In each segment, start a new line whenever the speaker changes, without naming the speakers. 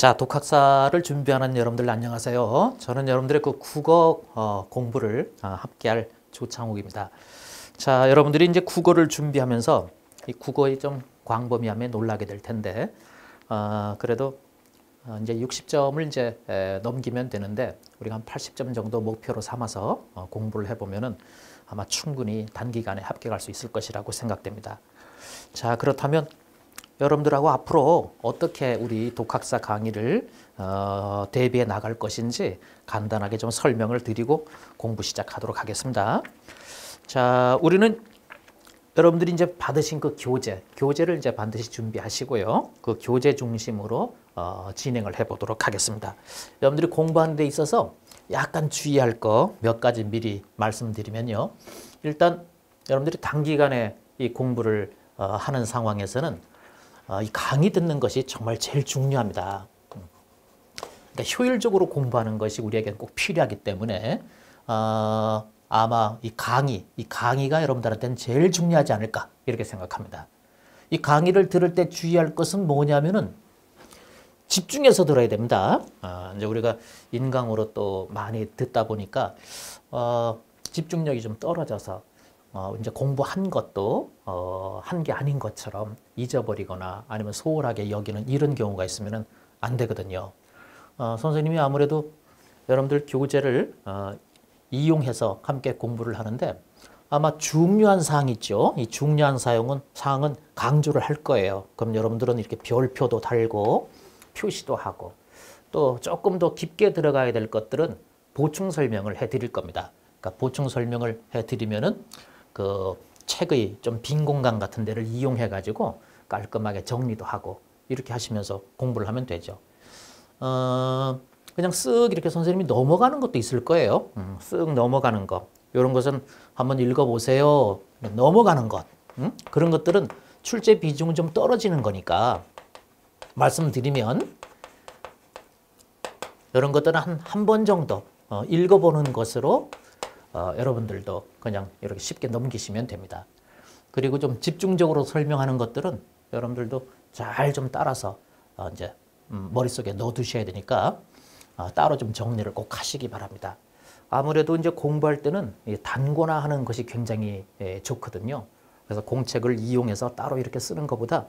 자, 독학사를 준비하는 여러분들 안녕하세요. 저는 여러분들의 그 국어 공부를 함께할 조창욱입니다. 자, 여러분들이 이제 국어를 준비하면서 이 국어의 좀 광범위함에 놀라게 될 텐데, 그래도 이제 60점을 이제 넘기면 되는데, 우리가 한 80점 정도 목표로 삼아서 공부를 해보면은 아마 충분히 단기간에 합격할 수 있을 것이라고 생각됩니다. 자, 그렇다면 여러분들하고 앞으로 어떻게 우리 독학사 강의를 대비해 나갈 것인지 간단하게 좀 설명을 드리고 공부 시작하도록 하겠습니다. 자, 우리는 여러분들이 이제 받으신 그 교재를 이제 반드시 준비하시고요. 그 교재 중심으로 진행을 해보도록 하겠습니다. 여러분들이 공부하는 데 있어서 약간 주의할 거 몇 가지 미리 말씀드리면요. 일단 여러분들이 단기간에 이 공부를 하는 상황에서는 이 강의 듣는 것이 정말 제일 중요합니다. 그러니까 효율적으로 공부하는 것이 우리에게 꼭 필요하기 때문에 아마 이 강의가 여러분들한테는 제일 중요하지 않을까 이렇게 생각합니다. 이 강의를 들을 때 주의할 것은 뭐냐면은 집중해서 들어야 됩니다. 이제 우리가 인강으로 또 많이 듣다 보니까 집중력이 좀 떨어져서 이제 공부한 것도 한 게 아닌 것처럼 잊어버리거나 아니면 소홀하게 여기는 이런 경우가 있으면 안 되거든요. 선생님이 아무래도 여러분들 교재를 이용해서 함께 공부를 하는데 아마 중요한 사항이 있죠. 이 중요한 사항은 강조를 할 거예요. 그럼 여러분들은 이렇게 별표도 달고 표시도 하고 또 조금 더 깊게 들어가야 될 것들은 보충 설명을 해드릴 겁니다. 그러니까 보충 설명을 해드리면은 그 책의 좀 빈 공간 같은 데를 이용해 가지고 깔끔하게 정리도 하고 이렇게 하시면서 공부를 하면 되죠. 그냥 쓱 이렇게 선생님이 넘어가는 것도 있을 거예요. 쓱 넘어가는 거. 이런 것은 한번 읽어보세요. 넘어가는 것. 그런 것들은 출제 비중은 좀 떨어지는 거니까 말씀드리면 이런 것들은 한 번 정도 읽어보는 것으로 여러분들도 그냥 이렇게 쉽게 넘기시면 됩니다. 그리고 좀 집중적으로 설명하는 것들은 여러분들도 잘 좀 따라서 이제 머릿속에 넣어두셔야 되니까 따로 좀 정리를 꼭 하시기 바랍니다. 아무래도 이제 공부할 때는 단권화하는 것이 굉장히 좋거든요. 그래서 공책을 이용해서 따로 이렇게 쓰는 것보다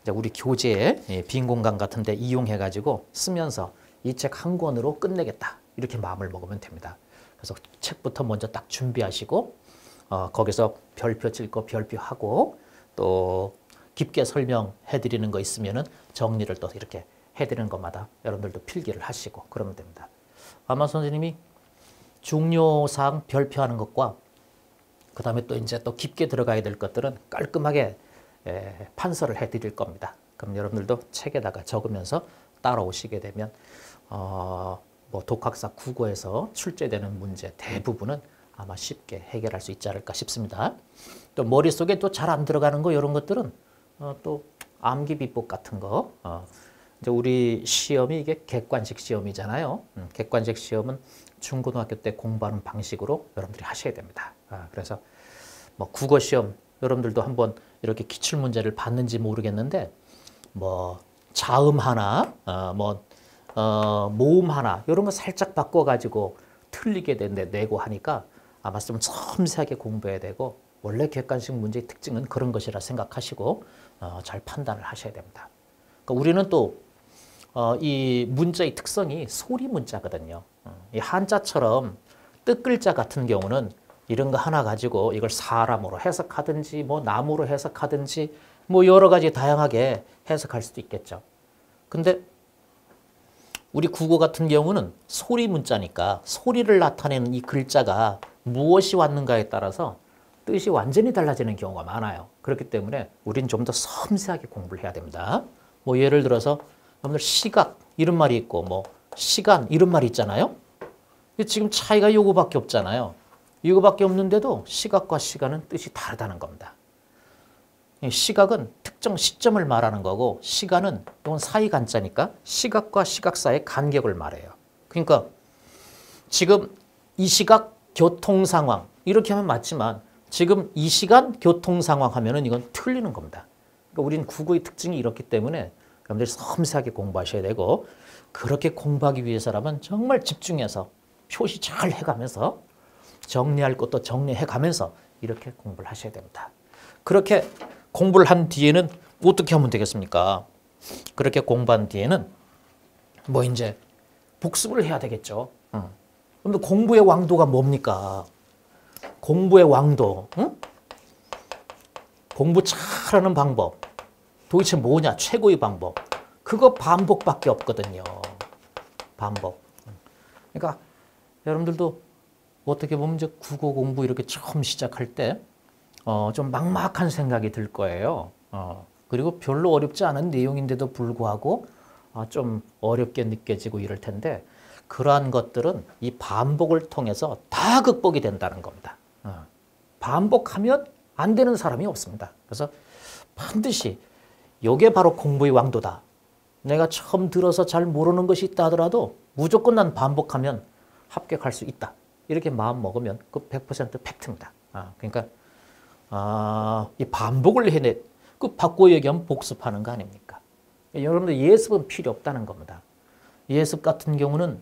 이제 우리 교재에 빈 공간 같은 데 이용해 가지고 쓰면서 이 책 한 권으로 끝내겠다 이렇게 마음을 먹으면 됩니다. 그래서 책부터 먼저 딱 준비하시고 거기서 별표 찍고 별표하고 또 깊게 설명해 드리는 거 있으면은 정리를 또 이렇게 해드리는 것마다 여러분들도 필기를 하시고 그러면 됩니다. 아마 선생님이 중요사항 별표하는 것과 그 다음에 또 이제 또 깊게 들어가야 될 것들은 깔끔하게 판서를 해 드릴 겁니다. 그럼 여러분들도 책에다가 적으면서 따라오시게 되면 뭐 독학사 국어에서 출제되는 문제 대부분은 아마 쉽게 해결할 수 있지 않을까 싶습니다. 또 머릿속에 또 잘 안 들어가는 거 이런 것들은 또 암기 비법 같은 거 이제 우리 시험이 이게 객관식 시험이잖아요. 객관식 시험은 중고등학교 때 공부하는 방식으로 여러분들이 하셔야 됩니다. 그래서 뭐 국어 시험 여러분들도 한번 이렇게 기출 문제를 봤는지 모르겠는데 뭐 자음 하나 모음 하나 이런 거 살짝 바꿔가지고 틀리게 내고 하니까 아마 좀 섬세하게 공부해야 되고 원래 객관식 문제의 특징은 그런 것이라 생각하시고 잘 판단을 하셔야 됩니다. 그러니까 우리는 또 이 문자의 특성이 소리 문자거든요. 이 한자처럼 뜻글자 같은 경우는 이런 거 하나 가지고 이걸 사람으로 해석하든지 뭐 나무로 해석하든지 뭐 여러 가지 다양하게 해석할 수도 있겠죠. 근데 우리 국어 같은 경우는 소리 문자니까 소리를 나타내는 이 글자가 무엇이 왔는가에 따라서 뜻이 완전히 달라지는 경우가 많아요. 그렇기 때문에 우리는 좀 더 섬세하게 공부를 해야 됩니다. 뭐 예를 들어서 여러분들 시각 이런 말이 있고 뭐 시간 이런 말이 있잖아요. 지금 차이가 요거밖에 없잖아요. 이거밖에 없는데도 시각과 시간은 뜻이 다르다는 겁니다. 시각은 특정 시점을 말하는 거고 시간은 이건 사이간자니까 시각과 시각 사이의 간격을 말해요. 그러니까 지금 이 시각 교통 상황 이렇게 하면 맞지만 지금 이 시간 교통 상황 하면은 이건 틀리는 겁니다. 그러니까 우리는 국어의 특징이 이렇기 때문에 여러분들이 섬세하게 공부하셔야 되고 그렇게 공부하기 위해서라면 정말 집중해서 표시 잘 해가면서 정리할 것도 정리해가면서 이렇게 공부를 하셔야 됩니다. 그렇게 공부를 한 뒤에는 어떻게 하면 되겠습니까? 그렇게 공부한 뒤에는 뭐 이제 복습을 해야 되겠죠. 그런데 공부의 왕도가 뭡니까? 공부의 왕도, 응? 공부 잘하는 방법 도대체 뭐냐? 최고의 방법 그거 반복밖에 없거든요. 반복. 그러니까 여러분들도 어떻게 보면 이제 국어 공부 이렇게 처음 시작할 때 좀 막막한 생각이 들 거예요. 그리고 별로 어렵지 않은 내용인데도 불구하고 좀 어렵게 느껴지고 이럴 텐데 그러한 것들은 이 반복을 통해서 다 극복이 된다는 겁니다. 반복하면 안 되는 사람이 없습니다. 그래서 반드시 이게 바로 공부의 왕도다. 내가 처음 들어서 잘 모르는 것이 있다 하더라도 무조건 난 반복하면 합격할 수 있다. 이렇게 마음 먹으면 그 100% 팩트입니다. 그러니까 이 반복을 해내 그 바꿔 얘기하면 복습하는 거 아닙니까? 여러분들 예습은 필요 없다는 겁니다. 예습 같은 경우는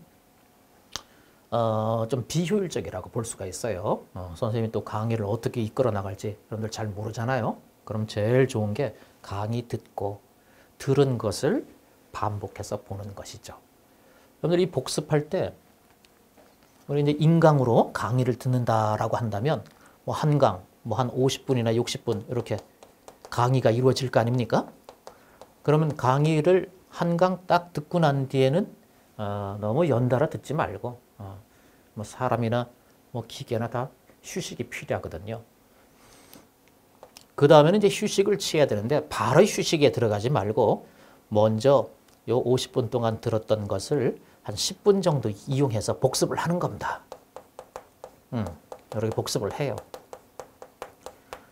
좀 비효율적이라고 볼 수가 있어요. 선생님이 또 강의를 어떻게 이끌어 나갈지 여러분들 잘 모르잖아요. 그럼 제일 좋은 게 강의 듣고 들은 것을 반복해서 보는 것이죠. 여러분들 이 복습할 때 우리 이제 인강으로 강의를 듣는다라고 한다면 뭐 한 강, 뭐 한 50분이나 60분 이렇게 강의가 이루어질 거 아닙니까? 그러면 강의를 한 강 딱 듣고 난 뒤에는 너무 연달아 듣지 말고 뭐 사람이나 뭐 기계나 다 휴식이 필요하거든요. 그 다음에는 이제 휴식을 취해야 되는데 바로 휴식에 들어가지 말고 먼저 요 50분 동안 들었던 것을 한 10분 정도 이용해서 복습을 하는 겁니다. 이렇게 복습을 해요.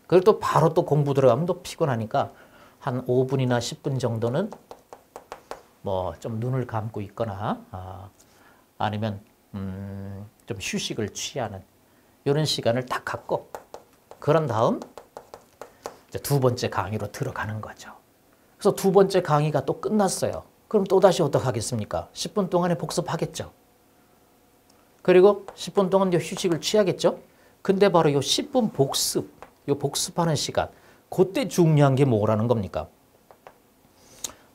그리고 또 바로 또 공부 들어가면 또 피곤하니까 한 5분이나 10분 정도는 뭐 좀 눈을 감고 있거나 아니면 좀 휴식을 취하는 이런 시간을 딱 갖고 그런 다음 이제 두 번째 강의로 들어가는 거죠. 그래서 두 번째 강의가 또 끝났어요. 그럼 또다시 어떻게 하겠습니까? 10분 동안에 복습하겠죠. 그리고 10분 동안 휴식을 취하겠죠. 근데 바로 이 10분 복습, 이 복습하는 시간, 그때 중요한 게 뭐라는 겁니까?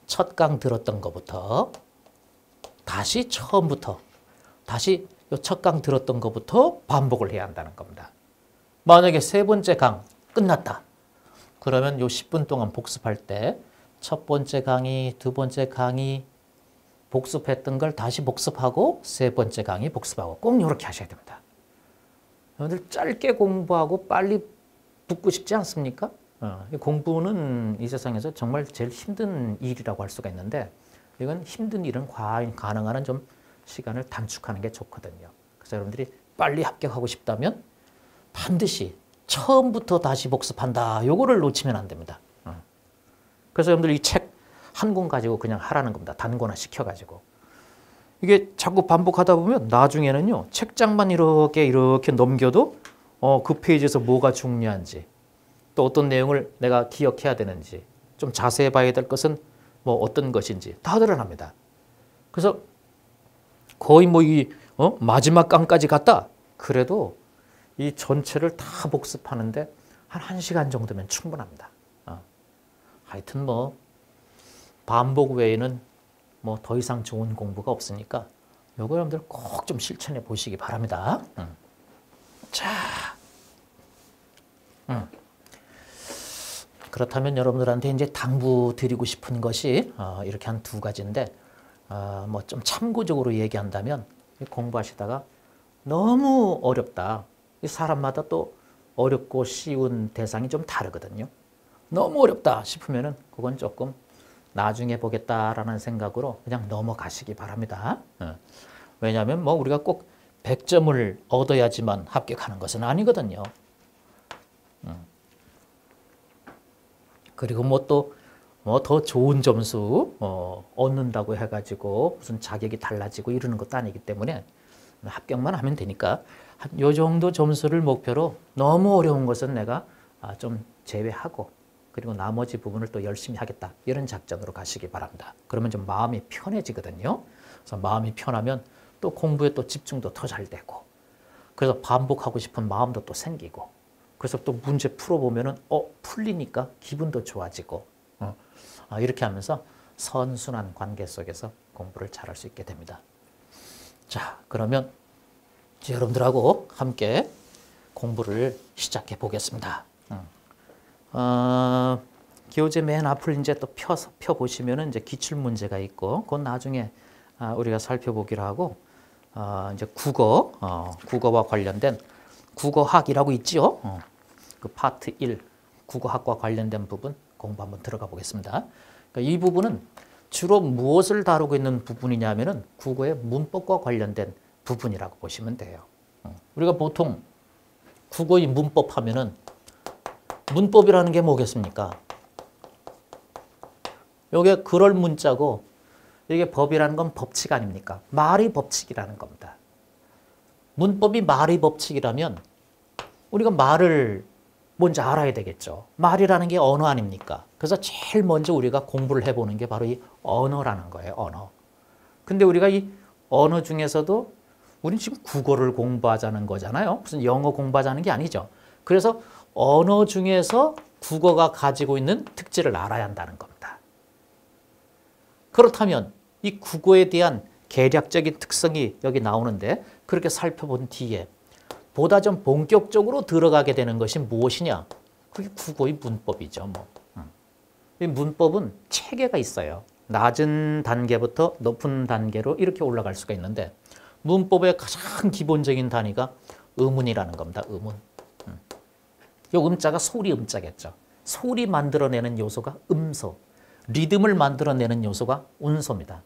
첫 강 들었던 것부터 다시 처음부터 다시 첫 강 들었던 것부터 반복을 해야 한다는 겁니다. 만약에 세 번째 강 끝났다. 그러면 요 10분 동안 복습할 때 첫 번째 강의, 두 번째 강의 복습했던 걸 다시 복습하고 세 번째 강의 복습하고 꼭 이렇게 하셔야 됩니다. 여러분들 짧게 공부하고 빨리 붙고 싶지 않습니까? 공부는 이 세상에서 정말 제일 힘든 일이라고 할 수가 있는데 이건 힘든 일은 가능한 한 좀 시간을 단축하는 게 좋거든요. 그래서 여러분들이 빨리 합격하고 싶다면 반드시 처음부터 다시 복습한다. 요거를 놓치면 안 됩니다. 그래서 여러분들 이 책 한 권 가지고 그냥 하라는 겁니다. 단권화 시켜가지고. 이게 자꾸 반복하다 보면 나중에는요. 책장만 이렇게 넘겨도 그 페이지에서 뭐가 중요한지 또 어떤 내용을 내가 기억해야 되는지 좀 자세히 봐야 될 것은 뭐 어떤 것인지 다 드러납니다. 그래서 거의 뭐 마지막 강까지 갔다. 그래도 이 전체를 다 복습하는데 한 1시간 정도면 충분합니다. 하여튼 뭐 반복 외에는 뭐 더 이상 좋은 공부가 없으니까 요거 여러분들 꼭 좀 실천해 보시기 바랍니다. 자, 그렇다면 여러분들한테 이제 당부드리고 싶은 것이 이렇게 한 두 가지인데 뭐 좀 참고적으로 얘기한다면 공부하시다가 너무 어렵다. 사람마다 또 어렵고 쉬운 대상이 좀 다르거든요. 너무 어렵다 싶으면은 그건 조금 나중에 보겠다라는 생각으로 그냥 넘어가시기 바랍니다. 왜냐하면 뭐 우리가 꼭 100점을 얻어야지만 합격하는 것은 아니거든요. 그리고 뭐 또 뭐 더 좋은 점수 얻는다고 해가지고 무슨 자격이 달라지고 이러는 것도 아니기 때문에 합격만 하면 되니까 요 정도 점수를 목표로 너무 어려운 것은 내가 좀 제외하고 그리고 나머지 부분을 또 열심히 하겠다. 이런 작전으로 가시기 바랍니다. 그러면 좀 마음이 편해지거든요. 그래서 마음이 편하면 또 공부에 또 집중도 더 잘 되고, 그래서 반복하고 싶은 마음도 또 생기고, 그래서 또 문제 풀어보면은 풀리니까 기분도 좋아지고, 이렇게 하면서 선순환 관계 속에서 공부를 잘할 수 있게 됩니다. 자, 그러면 여러분들하고 함께 공부를 시작해 보겠습니다. 교재 맨 앞을 이제 또 펴 보시면은 이제 기출 문제가 있고, 그건 나중에 우리가 살펴보기로 하고, 이제 국어와 관련된 국어학이라고 있죠. 그 파트 1 국어학과 관련된 부분 공부 한번 들어가 보겠습니다. 그러니까 이 부분은 주로 무엇을 다루고 있는 부분이냐면은 국어의 문법과 관련된 부분이라고 보시면 돼요. 우리가 보통 국어의 문법 하면은 문법이라는 게 뭐겠습니까? 이게 그럴 문자고, 이게 법이라는 건 법칙 아닙니까? 말의 법칙이라는 겁니다. 문법이 말의 법칙이라면 우리가 말을 먼저 알아야 되겠죠. 말이라는 게 언어 아닙니까? 그래서 제일 먼저 우리가 공부를 해보는 게 바로 이 언어라는 거예요. 언어. 근데 우리가 이 언어 중에서도 우리는 지금 국어를 공부하자는 거잖아요. 무슨 영어 공부하자는 게 아니죠. 그래서 언어 중에서 국어가 가지고 있는 특질을 알아야 한다는 겁니다. 그렇다면 이 국어에 대한 개략적인 특성이 여기 나오는데, 그렇게 살펴본 뒤에 보다 좀 본격적으로 들어가게 되는 것이 무엇이냐? 그게 국어의 문법이죠. 이 문법은 체계가 있어요. 낮은 단계부터 높은 단계로 이렇게 올라갈 수가 있는데, 문법의 가장 기본적인 단위가 음운이라는 겁니다. 음운. 이 음자가 소리 음자겠죠. 소리 만들어내는 요소가 음소, 리듬을 만들어내는 요소가 운소입니다.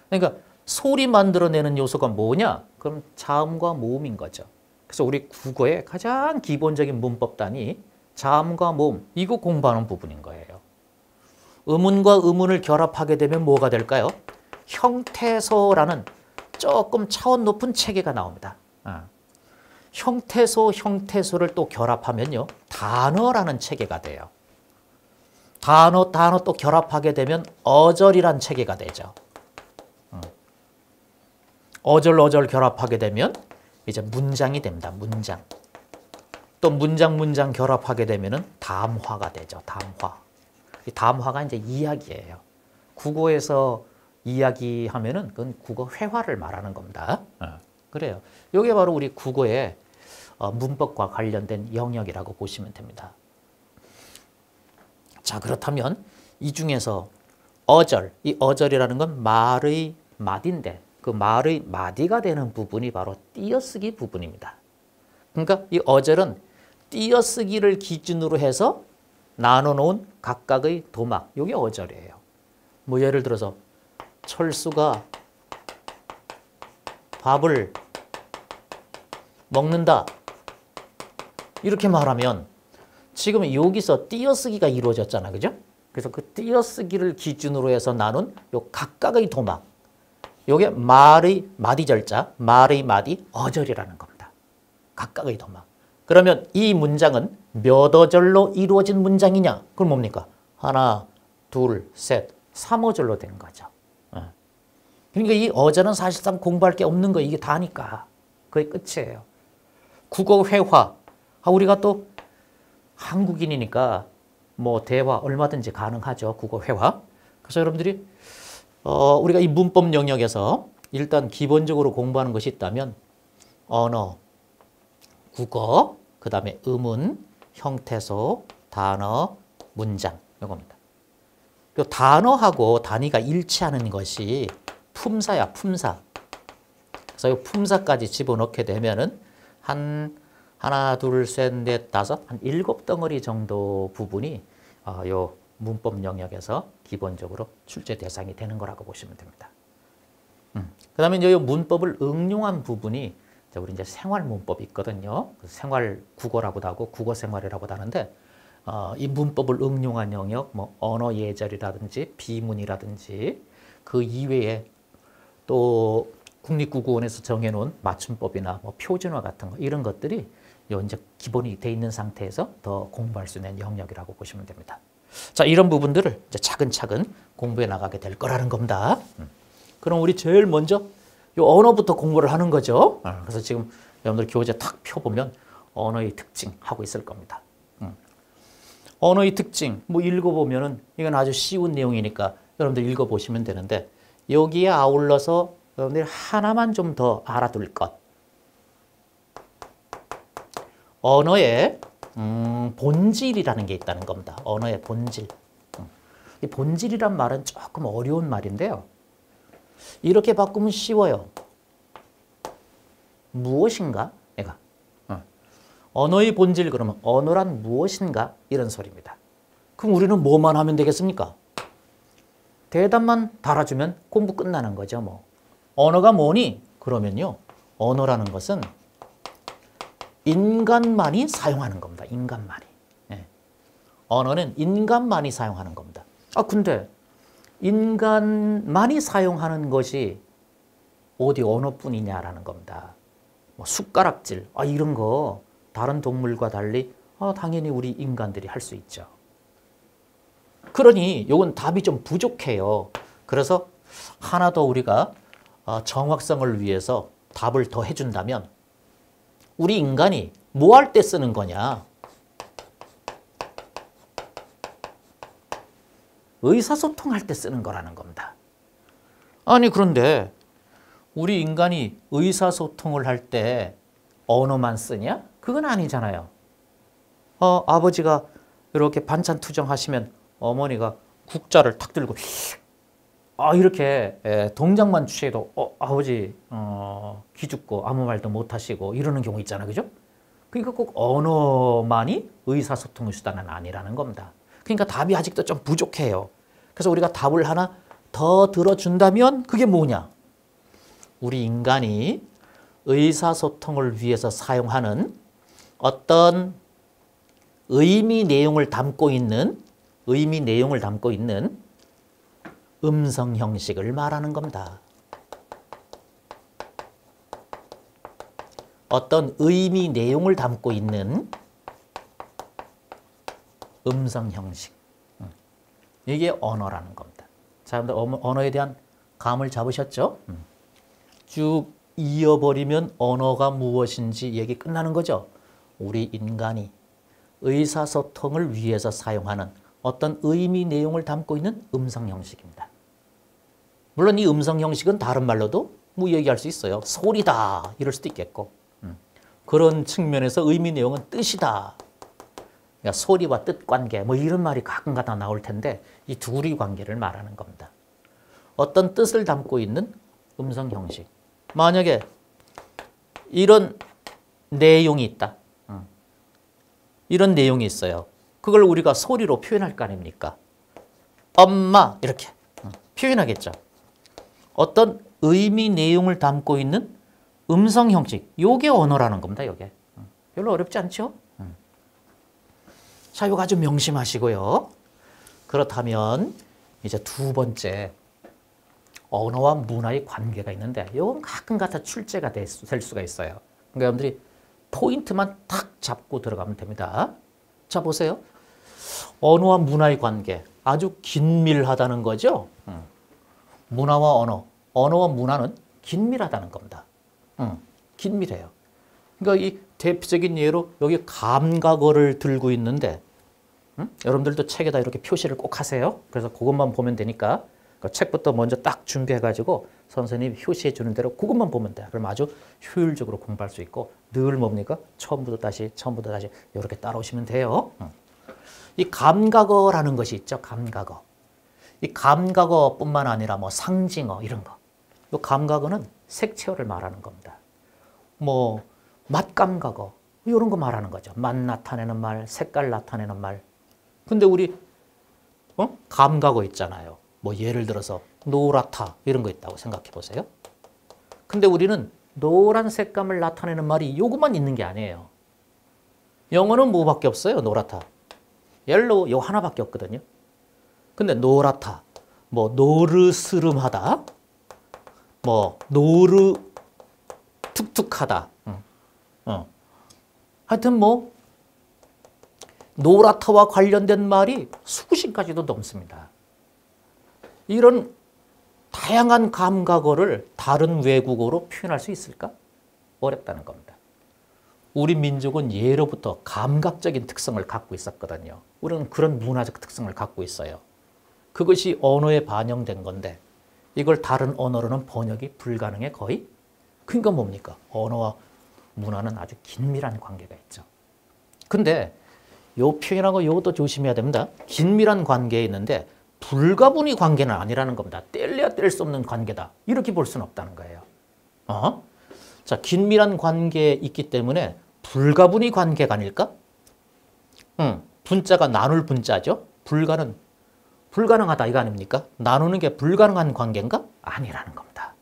그러니까 소리 만들어내는 요소가 뭐냐? 그럼 자음과 모음인 거죠. 그래서 우리 국어의 가장 기본적인 문법 단위, 자음과 모음, 이거 공부하는 부분인 거예요. 음운과 음운을 결합하게 되면 뭐가 될까요? 형태소라는 조금 차원 높은 체계가 나옵니다. 형태소를 또 결합하면요, 단어라는 체계가 돼요. 단어 또 결합하게 되면 어절이란 체계가 되죠. 어절 결합하게 되면 이제 문장이 됩니다. 문장. 또 문장 결합하게 되면은 담화가 되죠. 담화. 이 담화가 이제 이야기예요. 국어에서 이야기하면은 그건 국어 회화를 말하는 겁니다. 그래요. 이게 바로 우리 국어의 문법과 관련된 영역이라고 보시면 됩니다. 자, 그렇다면 이 중에서 이 어절이라는 건 말의 마디인데, 그 말의 마디가 되는 부분이 바로 띄어쓰기 부분입니다. 그러니까 이 어절은 띄어쓰기를 기준으로 해서 나눠놓은 각각의 도막, 이게 어절이에요. 뭐 예를 들어서 철수가 밥을 먹는다, 이렇게 말하면 지금 여기서 띄어쓰기가 이루어졌잖아, 그죠? 그래서 그 띄어쓰기를 기준으로 해서 나눈 요 각각의 도막, 요게 말의 마디 절자, 말의 마디 어절이라는 겁니다. 각각의 도막. 그러면 이 문장은 몇 어절로 이루어진 문장이냐? 그럼 뭡니까? 하나, 둘, 셋, 3어절로 된 거죠. 그러니까 이 어절은 사실상 공부할 게 없는 거, 이게 다니까. 그게 끝이에요. 국어 회화. 우리가 또 한국인이니까 뭐 대화 얼마든지 가능하죠. 국어 회화. 그래서 여러분들이 우리가 이 문법 영역에서 일단 기본적으로 공부하는 것이 있다면 언어, 국어, 그 다음에 음운, 형태소, 단어, 문장, 이겁니다. 이 단어하고 단위가 일치하는 것이 품사야, 품사. 그래서 이 품사까지 집어넣게 되면은 하나, 둘, 셋, 넷, 다섯, 한 7덩어리 정도 부분이 요 문법 영역에서 기본적으로 출제 대상이 되는 거라고 보시면 됩니다. 그 다음에 이제 이 문법을 응용한 부분이 우리 이제 생활 문법이 있거든요. 생활 국어라고도 하고 국어 생활이라고도 하는데, 이 문법을 응용한 영역, 뭐 언어 예절이라든지 비문이라든지 그 이외에 또 국립국어원에서 정해놓은 맞춤법이나 뭐 표준화 같은 거, 이런 것들이 요 이제 기본이 돼 있는 상태에서 더 공부할 수 있는 영역이라고 보시면 됩니다. 자, 이런 부분들을 이제 차근차근 공부해 나가게 될 거라는 겁니다. 그럼 우리 제일 먼저 이 언어부터 공부를 하는 거죠. 그래서 지금 여러분들 교재 탁 펴보면 언어의 특징 하고 있을 겁니다. 언어의 특징 뭐 읽어보면은 이건 아주 쉬운 내용이니까 여러분들 읽어보시면 되는데 여기에 아울러서 여러분들 하나만 좀 더 알아둘 것. 언어의 본질이라는 게 있다는 겁니다. 언어의 본질. 이 본질이란 말은 조금 어려운 말인데요. 이렇게 바꾸면 쉬워요. 무엇인가? 얘가. 언어의 본질 그러면 언어란 무엇인가? 이런 소리입니다. 그럼 우리는 뭐만 하면 되겠습니까? 대답만 달아주면 공부 끝나는 거죠. 뭐. 언어가 뭐니? 그러면요. 언어라는 것은 인간만이 사용하는 겁니다. 인간만이. 예. 언어는 인간만이 사용하는 겁니다. 아, 근데 인간만이 사용하는 것이 어디 언어뿐이냐라는 겁니다. 뭐 숟가락질, 이런 거 다른 동물과 달리 당연히 우리 인간들이 할 수 있죠. 그러니 이건 답이 좀 부족해요. 그래서 하나 더 우리가 정확성을 위해서 답을 더 해준다면 우리 인간이 뭐 할 때 쓰는 거냐? 의사소통할 때 쓰는 거라는 겁니다. 아니 그런데 우리 인간이 의사소통을 할 때 언어만 쓰냐? 그건 아니잖아요. 아버지가 이렇게 반찬 투정하시면 어머니가 국자를 탁 들고 이렇게 동작만 취해도 아버지 기죽고 아무 말도 못하시고 이러는 경우 있잖아요. 그죠? 그러니까 꼭 언어만이 의사소통의 수단은 아니라는 겁니다. 그러니까 답이 아직도 좀 부족해요. 그래서 우리가 답을 하나 더 들어준다면 그게 뭐냐? 우리 인간이 의사소통을 위해서 사용하는 어떤 의미 내용을 담고 있는 음성 형식을 말하는 겁니다. 어떤 의미 내용을 담고 있는 음성 형식. 이게 언어라는 겁니다. 자, 여러분들 언어에 대한 감을 잡으셨죠? 쭉 이어버리면 언어가 무엇인지 얘기 끝나는 거죠. 우리 인간이 의사소통을 위해서 사용하는 어떤 의미 내용을 담고 있는 음성 형식입니다. 물론 이 음성 형식은 다른 말로도 뭐 얘기할 수 있어요. 소리다 이럴 수도 있겠고 그런 측면에서 의미 내용은 뜻이다. 그러니까 소리와 뜻 관계 뭐 이런 말이 가끔가다 나올 텐데 이 둘의 관계를 말하는 겁니다. 어떤 뜻을 담고 있는 음성 형식. 만약에 이런 내용이 있다. 이런 내용이 있어요. 그걸 우리가 소리로 표현할 거 아닙니까? 엄마 이렇게 표현하겠죠. 어떤 의미 내용을 담고 있는 음성 형식. 요게 언어라는 겁니다. 요게. 별로 어렵지 않죠? 자, 요거 아주 명심하시고요. 그렇다면 이제 두 번째 언어와 문화의 관계가 있는데 이건 가끔가다 출제가 될 수가 있어요. 그러니까 여러분들이 포인트만 탁 잡고 들어가면 됩니다. 자, 보세요. 언어와 문화의 관계 아주 긴밀하다는 거죠. 문화와 언어, 언어와 문화는 긴밀하다는 겁니다. 긴밀해요. 그러니까 이 대표적인 예로 여기 감각어를 들고 있는데 여러분들도 책에다 이렇게 표시를 꼭 하세요. 그래서 그것만 보면 되니까 그 책부터 먼저 딱 준비해가지고 선생님이 표시해 주는 대로 그것만 보면 돼요. 그럼 아주 효율적으로 공부할 수 있고 늘 뭡니까? 처음부터 다시 이렇게 따라오시면 돼요. 이 감각어라는 것이 있죠. 감각어. 이 감각어뿐만 아니라 뭐 상징어 이런 거. 이 감각어는 색채어를 말하는 겁니다. 뭐 맛감각어 이런 거 말하는 거죠. 맛 나타내는 말, 색깔 나타내는 말. 근데 우리 감각어 있잖아요. 뭐 예를 들어서 노랗다 이런 거 있다고 생각해 보세요. 근데 우리는 노란 색감을 나타내는 말이 요것만 있는 게 아니에요. 영어는 뭐밖에 없어요. 노랗다. 옐로우 요 하나밖에 없거든요. 근데 노랗다, 뭐 노르스름하다, 뭐 노르 툭툭하다. 하여튼 뭐 노라타와 관련된 말이 수십 가지도 넘습니다. 이런 다양한 감각어를 다른 외국어로 표현할 수 있을까? 어렵다는 겁니다. 우리 민족은 예로부터 감각적인 특성을 갖고 있었거든요. 우리는 그런 문화적 특성을 갖고 있어요. 그것이 언어에 반영된 건데 이걸 다른 언어로는 번역이 불가능해 거의? 그러니까 뭡니까? 언어와 문화는 아주 긴밀한 관계가 있죠. 근데 요 표현하고 요것도 조심해야 됩니다. 긴밀한 관계에 있는데 불가분의 관계는 아니라는 겁니다. 뗄래야 뗄 수 없는 관계다. 이렇게 볼 수는 없다는 거예요. 자, 긴밀한 관계에 있기 때문에 불가분의 관계가 아닐까? 분자가 나눌 분자죠. 불가능하다 이거 아닙니까? 나누는 게 불가능한 관계인가? 아니라는 겁니다.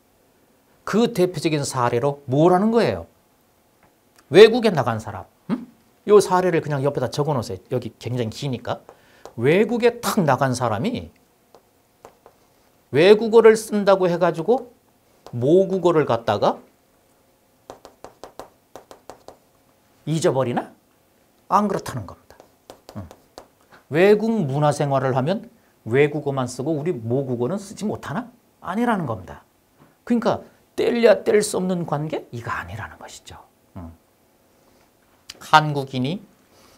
그 대표적인 사례로 뭐라는 거예요? 외국에 나간 사람. 이 사례를 그냥 옆에다 적어 놓으세요. 여기 굉장히 기니까. 외국에 탁 나간 사람이 외국어를 쓴다고 해가지고 모국어를 갖다가 잊어버리나? 안 그렇다는 겁니다. 외국 문화생활을 하면 외국어만 쓰고 우리 모국어는 쓰지 못하나? 아니라는 겁니다. 그러니까 뗄래야 뗄 수 없는 관계? 이거 아니라는 것이죠. 한국인이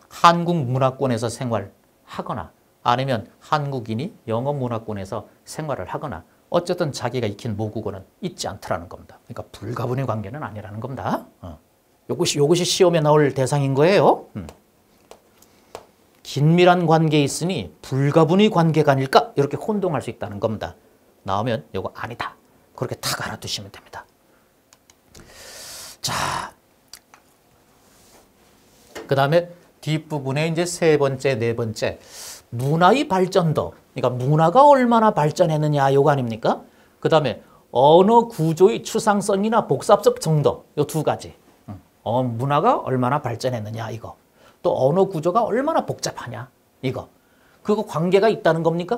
한국 문화권에서 생활하거나 아니면 한국인이 영어 문화권에서 생활을 하거나 어쨌든 자기가 익힌 모국어는 잊지 않더라는 겁니다. 그러니까 불가분의 관계는 아니라는 겁니다. 요것이 시험에 나올 대상인 거예요. 긴밀한 관계에 있으니 불가분의 관계가 아닐까? 이렇게 혼동할 수 있다는 겁니다. 나오면 요거 아니다. 그렇게 탁 알아두시면 됩니다. 자, 그 다음에 뒷부분에 이제 세 번째, 네 번째 문화의 발전도. 그러니까 문화가 얼마나 발전했느냐 요거 아닙니까? 그 다음에 언어 구조의 추상성이나 복잡성 정도. 요 두 가지. 문화가 얼마나 발전했느냐 이거. 또 언어 구조가 얼마나 복잡하냐 이거. 그거 관계가 있다는 겁니까?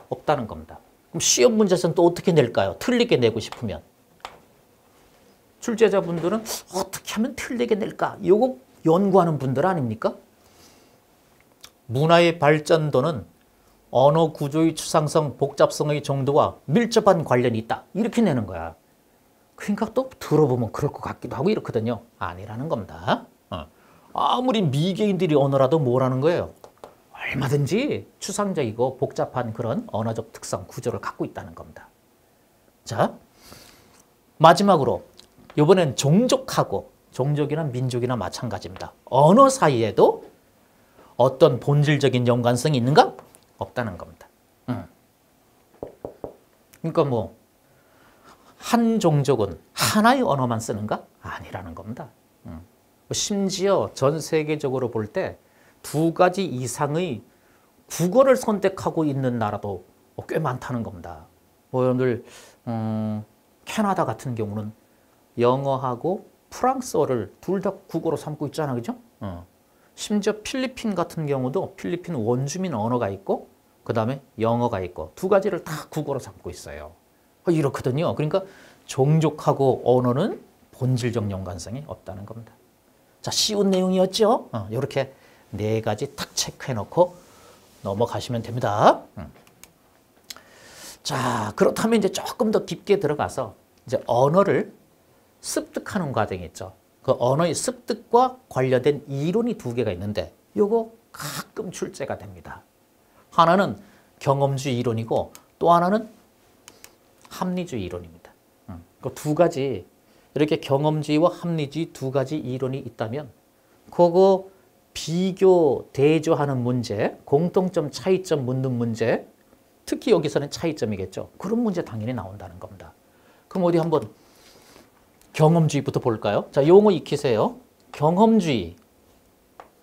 없다는 겁니다. 그럼 시험 문제에서는 또 어떻게 낼까요? 틀리게 내고 싶으면. 출제자분들은 어떻게 하면 틀리게 낼까? 요거 연구하는 분들 아닙니까? 문화의 발전도는 언어 구조의 추상성, 복잡성의 정도와 밀접한 관련이 있다. 이렇게 내는 거야. 그러니까 또 들어보면 그럴 것 같기도 하고 이렇거든요. 아니라는 겁니다. 아무리 미개인들이 언어라도 뭐라는 거예요? 얼마든지 추상적이고 복잡한 그런 언어적 특성, 구조를 갖고 있다는 겁니다. 자, 마지막으로 이번엔 종족하고 종족이나 민족이나 마찬가지입니다. 언어 사이에도 어떤 본질적인 연관성이 있는가? 없다는 겁니다. 그러니까 뭐 한 종족은 하나의 언어만 쓰는가? 아니라는 겁니다. 심지어 전 세계적으로 볼 때 두 가지 이상의 국어를 선택하고 있는 나라도 꽤 많다는 겁니다. 뭐 여러분들 캐나다 같은 경우는 영어하고 프랑스어를 둘 다 국어로 삼고 있잖아, 그죠? 심지어 필리핀 같은 경우도 필리핀 원주민 언어가 있고 그 다음에 영어가 있고 두 가지를 다 국어로 삼고 있어요. 이렇거든요. 그러니까 종족하고 언어는 본질적 연관성이 없다는 겁니다. 자, 쉬운 내용이었죠? 이렇게 네 가지 탁 체크해 놓고 넘어가시면 됩니다. 자, 그렇다면 이제 조금 더 깊게 들어가서 이제 언어를 습득하는 과정이 있죠. 그 언어의 습득과 관련된 이론이 두 개가 있는데 요거 가끔 출제가 됩니다. 하나는 경험주의 이론이고 또 하나는 합리주의 이론입니다. 그 두 가지 이렇게 경험주의와 합리주의 두 가지 이론이 있다면 그거 비교, 대조하는 문제, 공통점, 차이점 묻는 문제, 특히 여기서는 차이점이겠죠. 그런 문제 당연히 나온다는 겁니다. 그럼 어디 한번 경험주의부터 볼까요? 자, 용어 익히세요. 경험주의.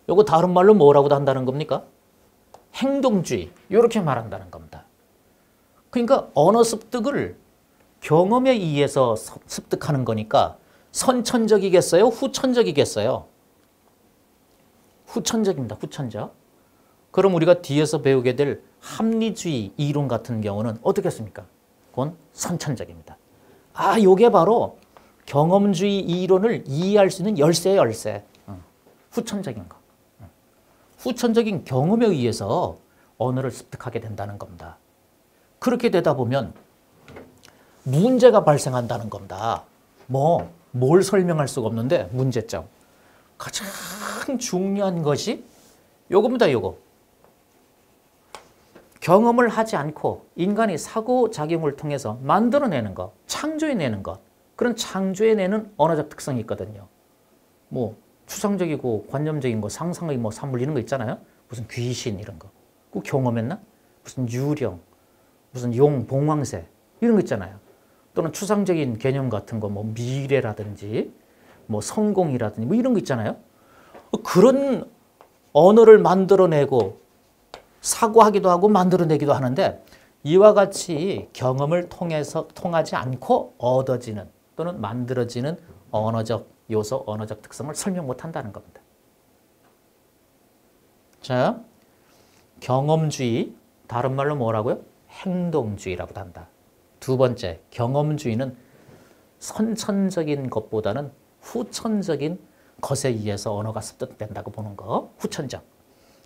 요거 다른 말로 뭐라고 한다는 겁니까? 행동주의. 이렇게 말한다는 겁니다. 그러니까 언어 습득을 경험에 의해서 습득하는 거니까 선천적이겠어요? 후천적이겠어요? 후천적입니다. 후천적. 그럼 우리가 뒤에서 배우게 될 합리주의 이론 같은 경우는 어떻겠습니까? 그건 선천적입니다. 아, 요게 바로 경험주의 이론을 이해할 수 있는 열쇠예요, 열쇠. 후천적인 거. 후천적인 경험에 의해서 언어를 습득하게 된다는 겁니다. 그렇게 되다 보면 문제가 발생한다는 겁니다. 뭘 설명할 수가 없는데 문제점. 가장 중요한 것이 요겁니다, 요거. 경험을 하지 않고 인간이 사고작용을 통해서 만들어내는 것, 창조해내는 것, 그런 창조해내는 언어적 특성이 있거든요. 추상적이고 관념적인 거, 상상의 산물 이런 거 있잖아요. 무슨 귀신 이런 거. 그 경험했나? 무슨 유령, 무슨 용, 봉황새 이런 거 있잖아요. 또는 추상적인 개념 같은 거, 미래라든지, 성공이라든지 이런 거 있잖아요. 그런 언어를 만들어내고 사고하기도 하고 만들어내기도 하는데 이와 같이 경험을 통하지 않고 얻어지는 또는 만들어지는 언어적 요소, 언어적 특성을 설명 못한다는 겁니다. 자, 경험주의, 다른 말로 뭐라고요? 행동주의라고도 한다. 두 번째, 경험주의는 선천적인 것보다는 후천적인 것에 의해서 언어가 습득된다고 보는 거, 후천적.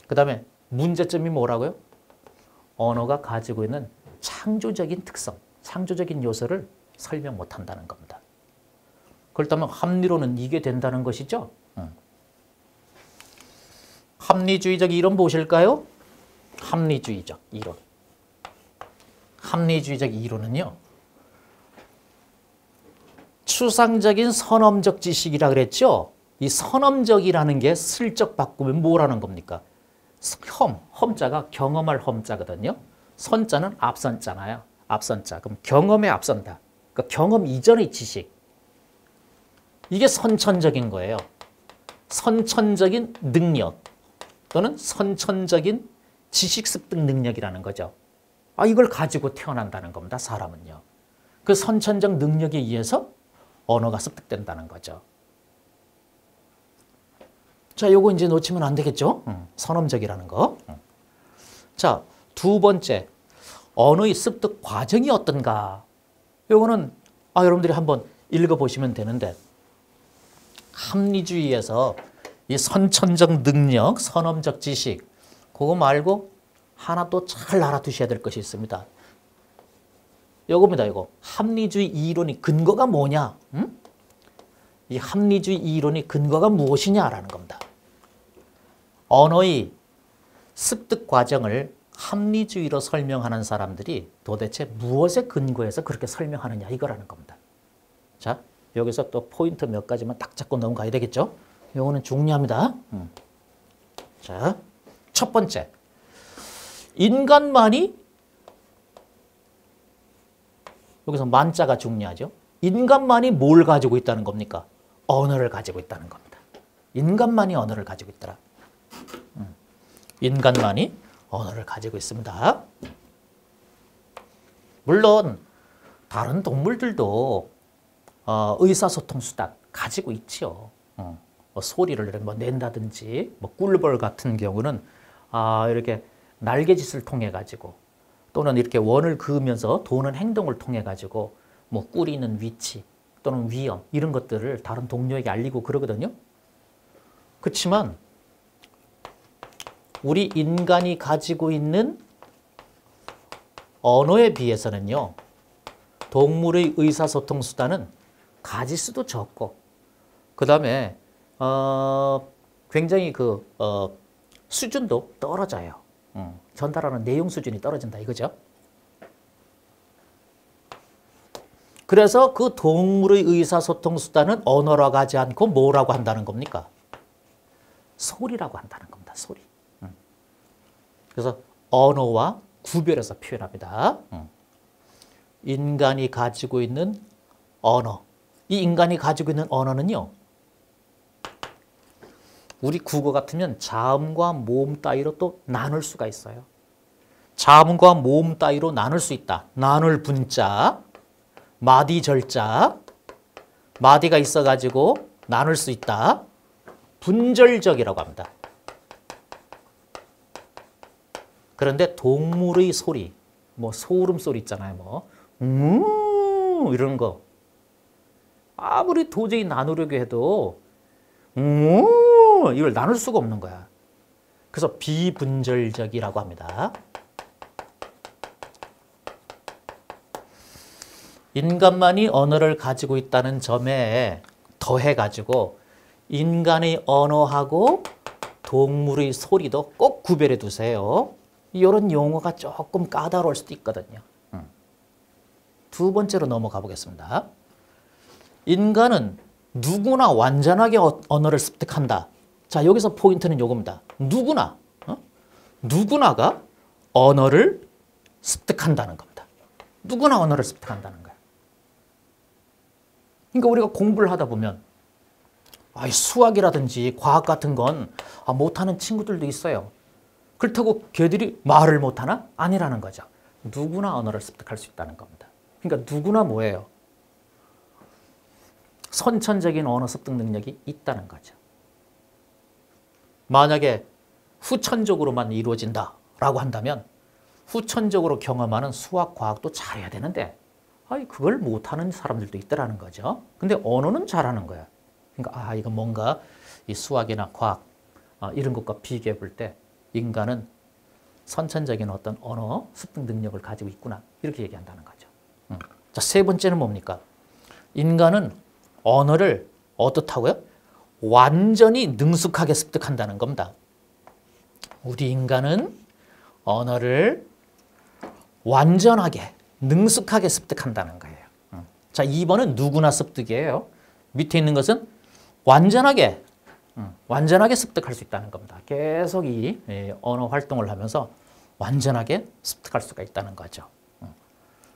그 다음에 문제점이 뭐라고요? 언어가 가지고 있는 창조적인 특성, 창조적인 요소를 설명 못한다는 겁니다. 그렇다면 합리론은 이게 된다는 것이죠. 합리주의적 이론 보실까요? 합리주의적 이론. 합리주의적 이론은요, 추상적인 선험적 지식이라 그랬죠? 이 선험적이라는 게 슬쩍 바꾸면 뭐라는 겁니까? 험자가 경험할 험자거든요. 선자는 앞선자잖아요. 앞선자. 그럼 경험에 앞선다. 그러니까 경험 이전의 지식. 이게 선천적인 거예요. 선천적인 능력 또는 선천적인 지식 습득 능력이라는 거죠. 이걸 가지고 태어난다는 겁니다. 사람은요. 그 선천적 능력에 의해서 언어가 습득된다는 거죠. 자, 요거 이제 놓치면 안 되겠죠? 선험적이라는 거. 자, 두 번째, 언어의 습득 과정이 어떤가? 요거는 여러분들이 한번 읽어보시면 되는데, 합리주의에서 이 선천적 능력, 선험적 지식, 그거 말고 하나 또 잘 알아두셔야 될 것이 있습니다. 요겁니다, 요거. 합리주의 이론의 근거가 뭐냐? 이 합리주의 이론의 근거가 무엇이냐라는 겁니다. 언어의 습득 과정을 합리주의로 설명하는 사람들이 도대체 무엇에 근거해서 그렇게 설명하느냐 이거라는 겁니다. 자, 여기서 또 포인트 몇 가지만 딱 잡고 넘어가야 되겠죠? 요거는 중요합니다. 자, 첫 번째. 인간만이, 여기서 만자가 중요하죠. 인간만이 뭘 가지고 있다는 겁니까? 언어를 가지고 있다는 겁니다. 인간만이 언어를 가지고 있더라. 인간만이 언어를 가지고 있습니다. 물론 다른 동물들도 의사소통 수단 가지고 있죠. 소리를 낸다든지, 꿀벌 같은 경우는 이렇게 날개짓을 통해 가지고 또는 이렇게 원을 그으면서 도는 행동을 통해 가지고 꾸리는 위치 또는 위험 이런 것들을 다른 동료에게 알리고 그러거든요. 그렇지만 우리 인간이 가지고 있는 언어에 비해서는요, 동물의 의사소통 수단은 가지수도 적고, 그 다음에 굉장히 수준도 떨어져요. 전달하는 내용 수준이 떨어진다 이거죠. 그래서 그 동물의 의사소통 수단은 언어라고 하지 않고 뭐라고 한다는 겁니까? 소리라고 한다는 겁니다. 소리. 그래서 언어와 구별해서 표현합니다. 인간이 가지고 있는 언어. 이 인간이 가지고 있는 언어는요, 우리 국어 같으면 자음과 모음 따위로 또 나눌 수가 있어요. 자음과 모음 따위로 나눌 수 있다. 나눌 분자, 마디 절자, 마디가 있어가지고 나눌 수 있다. 분절적이라고 합니다. 그런데 동물의 소리, 소름 소리 있잖아요. 이런 거. 아무리 도저히 나누려고 해도 이걸 나눌 수가 없는 거야. 그래서 비분절적이라고 합니다. 인간만이 언어를 가지고 있다는 점에 더해가지고 인간의 언어하고 동물의 소리도 꼭 구별해 두세요. 이런 용어가 조금 까다로울 수도 있거든요. 두 번째로 넘어가 보겠습니다. 인간은 누구나 완전하게 언어를 습득한다. 자, 여기서 포인트는 요겁니다. 누구나, 누구나가 언어를 습득한다는 겁니다. 누구나 언어를 습득한다는 거예요. 그러니까 우리가 공부를 하다 보면 수학이라든지 과학 같은 건 못하는 친구들도 있어요. 그렇다고 걔들이 말을 못하나? 아니라는 거죠. 누구나 언어를 습득할 수 있다는 겁니다. 그러니까 누구나 뭐예요? 선천적인 언어 습득 능력이 있다는 거죠. 만약에 후천적으로만 이루어진다라고 한다면 후천적으로 경험하는 수학, 과학도 잘해야 되는데 그걸 못하는 사람들도 있더라는 거죠. 근데 언어는 잘하는 거야. 그러니까 이거 뭔가 이 수학이나 과학 이런 것과 비교해 볼 때 인간은 선천적인 어떤 언어 습득 능력을 가지고 있구나 이렇게 얘기한다는 거죠. 자, 세 번째는 뭡니까? 인간은 언어를 어떻다고요? 완전히 능숙하게 습득한다는 겁니다. 우리 인간은 언어를 완전하게 능숙하게 습득한다는 거예요. 자, 2번은 누구나 습득이에요. 밑에 있는 것은 완전하게 습득할 수 있다는 겁니다. 계속 이 언어 활동을 하면서 완전하게 습득할 수가 있다는 거죠.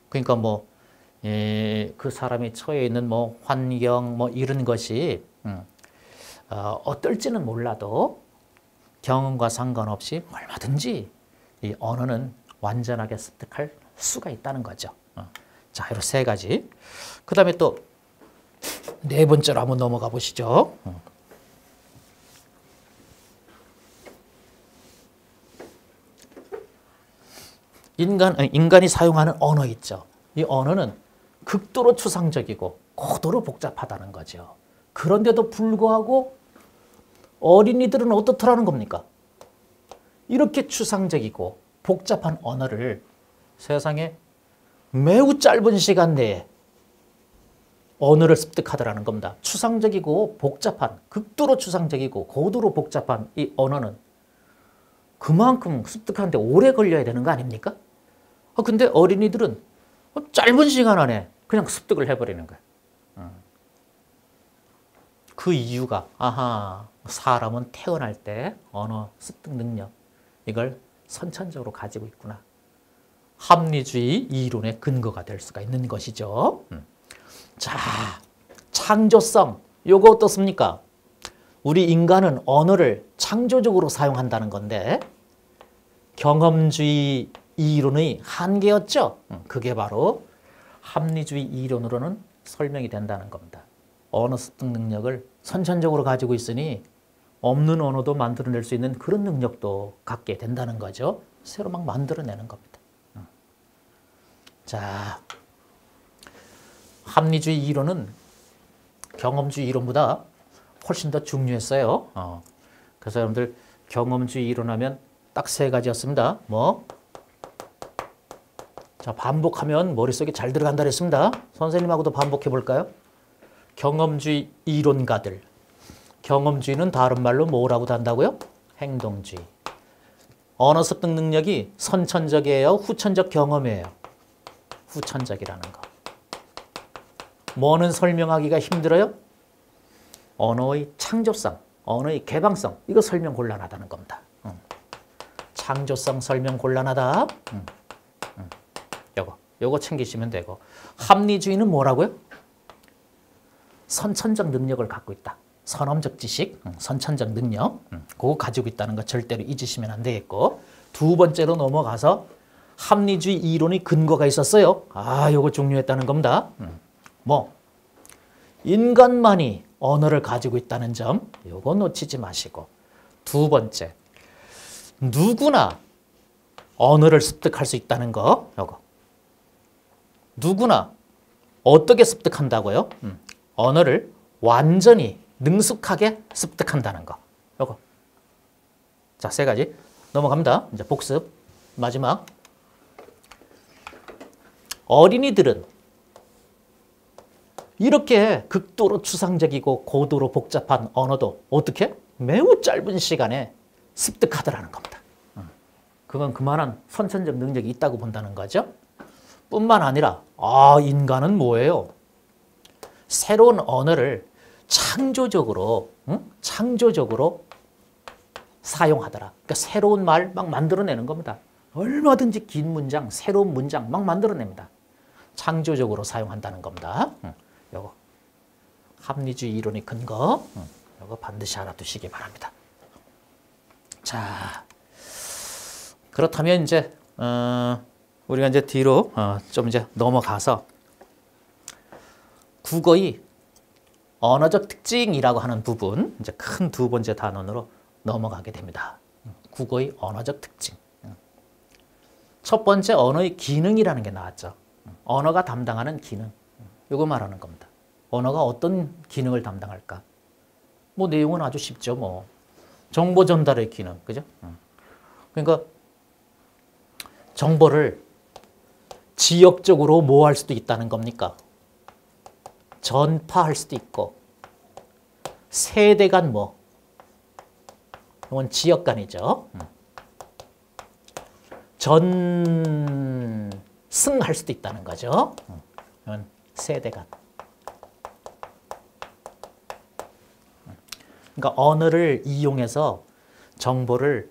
그러니까 그 사람이 처해 있는 환경 이런 것이 어떨지는 몰라도 경험과 상관없이 얼마든지 이 언어는 완전하게 습득할 수가 있다는 거죠. 자, 이런 세 가지. 그 다음에 또 네 번째로 한번 넘어가 보시죠. 인간이 사용하는 언어 있죠. 이 언어는 극도로 추상적이고 고도로 복잡하다는 거죠. 그런데도 불구하고 어린이들은 어떻더라는 겁니까? 이렇게 추상적이고 복잡한 언어를 세상에 매우 짧은 시간 내에 언어를 습득하더라는 겁니다. 추상적이고 복잡한, 극도로 추상적이고 고도로 복잡한 이 언어는 그만큼 습득하는데 오래 걸려야 되는 거 아닙니까? 근데 어린이들은 짧은 시간 안에 그냥 습득을 해버리는 거예요. 그 이유가 사람은 태어날 때 언어 습득 능력 이걸 선천적으로 가지고 있구나. 합리주의 이론의 근거가 될 수가 있는 것이죠. 자, 창조성 요거 어떻습니까? 우리 인간은 언어를 창조적으로 사용한다는 건데 경험주의 이론의 한계였죠. 그게 바로 합리주의 이론으로는 설명이 된다는 겁니다. 언어 습득 능력을 선천적으로 가지고 있으니 없는 언어도 만들어낼 수 있는 그런 능력도 갖게 된다는 거죠. 새로 막 만들어내는 겁니다. 자, 합리주의 이론은 경험주의 이론보다 훨씬 더 중요했어요. 그래서 여러분들 경험주의 이론하면 딱 세 가지였습니다. 자, 반복하면 머릿속에 잘 들어간다 그랬습니다. 선생님하고도 반복해 볼까요? 경험주의 이론가들. 경험주의는 다른 말로 뭐라고 한다고요? 행동주의. 언어 습득 능력이 선천적이에요? 후천적 경험이에요? 후천적이라는 거. 뭐는 설명하기가 힘들어요? 언어의 창조성, 언어의 개방성. 이거 설명 곤란하다는 겁니다. 창조성 설명 곤란하다. 요거 챙기시면 되고. 합리주의는 뭐라고요? 선천적 능력을 갖고 있다. 선험적 지식, 선천적 능력. 그거 가지고 있다는 거 절대로 잊으시면 안 되겠고. 두 번째로 넘어가서 합리주의 이론의 근거가 있었어요. 요거 중요했다는 겁니다. 인간만이 언어를 가지고 있다는 점, 요거 놓치지 마시고. 두 번째, 누구나 언어를 습득할 수 있다는 거, 요거. 누구나 어떻게 습득한다고요? 언어를 완전히 능숙하게 습득한다는 거. 요거. 자, 세 가지 넘어갑니다. 이제 복습 마지막. 어린이들은 이렇게 극도로 추상적이고 고도로 복잡한 언어도 어떻게? 매우 짧은 시간에 습득하더라는 겁니다. 그건 그만한 선천적 능력이 있다고 본다는 거죠. 뿐만 아니라 인간은 뭐예요? 새로운 언어를 창조적으로 사용하더라. 그러니까 새로운 말 막 만들어내는 겁니다. 얼마든지 긴 문장, 새로운 문장 막 만들어냅니다. 창조적으로 사용한다는 겁니다. 요거 합리주의 이론의 근거, 요거 반드시 알아두시기 바랍니다. 자, 그렇다면 이제 우리가 이제 뒤로 좀 이제 넘어가서 국어의 언어적 특징이라고 하는 부분, 이제 큰 두 번째 단원으로 넘어가게 됩니다. 국어의 언어적 특징. 첫 번째 언어의 기능이라는 게 나왔죠. 언어가 담당하는 기능. 이거 말하는 겁니다. 언어가 어떤 기능을 담당할까? 뭐 내용은 아주 쉽죠. 뭐 정보 전달의 기능, 그죠? 그러니까 정보를 지역적으로 뭐 할 수도 있다는 겁니까? 전파할 수도 있고, 세대 간 뭐, 이건 지역 간이죠. 전승할 수도 있다는 거죠. 이건 세대 간. 그러니까 언어를 이용해서 정보를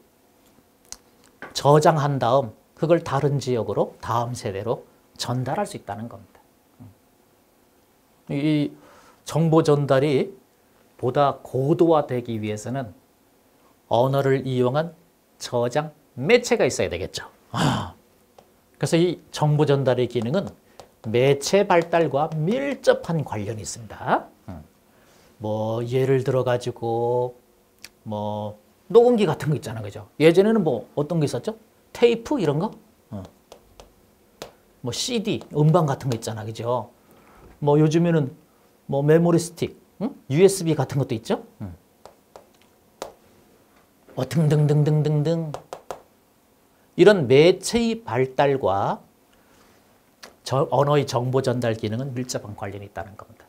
저장한 다음 그걸 다른 지역으로 다음 세대로 전달할 수 있다는 겁니다. 이 정보 전달이 보다 고도화되기 위해서는 언어를 이용한 저장 매체가 있어야 되겠죠. 그래서 이 정보 전달의 기능은 매체 발달과 밀접한 관련이 있습니다. 뭐 예를 들어 가지고 뭐 녹음기 같은 거 있잖아, 그죠? 예전에는 뭐 어떤 게 있었죠? 테이프 이런 거? 뭐 CD, 음반 같은 거 있잖아, 그죠? 뭐 요즘에는 뭐 메모리 스틱, USB 같은 것도 있죠? 등등등등등등. 이런 매체의 발달과 언어의 정보 전달 기능은 밀접한 관련이 있다는 겁니다.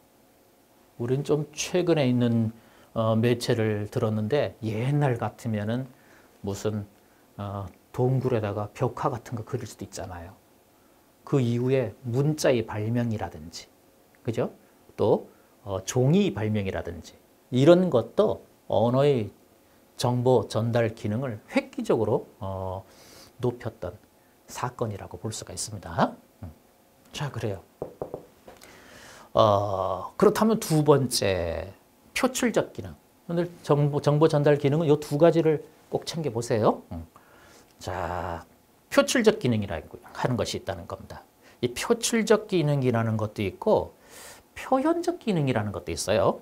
우리는 좀 최근에 있는 매체를 들었는데 옛날 같으면은 무슨 동굴에다가 벽화 같은 거 그릴 수도 있잖아요. 그 이후에 문자의 발명이라든지, 그죠? 또 종이 발명이라든지 이런 것도 언어의 정보 전달 기능을 획기적으로 높였던 사건이라고 볼 수가 있습니다. 자, 그래요. 그렇다면 두 번째, 표출적 기능. 오늘 정보 전달 기능은 이 두 가지를 꼭 챙겨보세요. 자, 표출적 기능이라고 하는 것이 있다는 겁니다. 이 표출적 기능이라는 것도 있고 표현적 기능이라는 것도 있어요.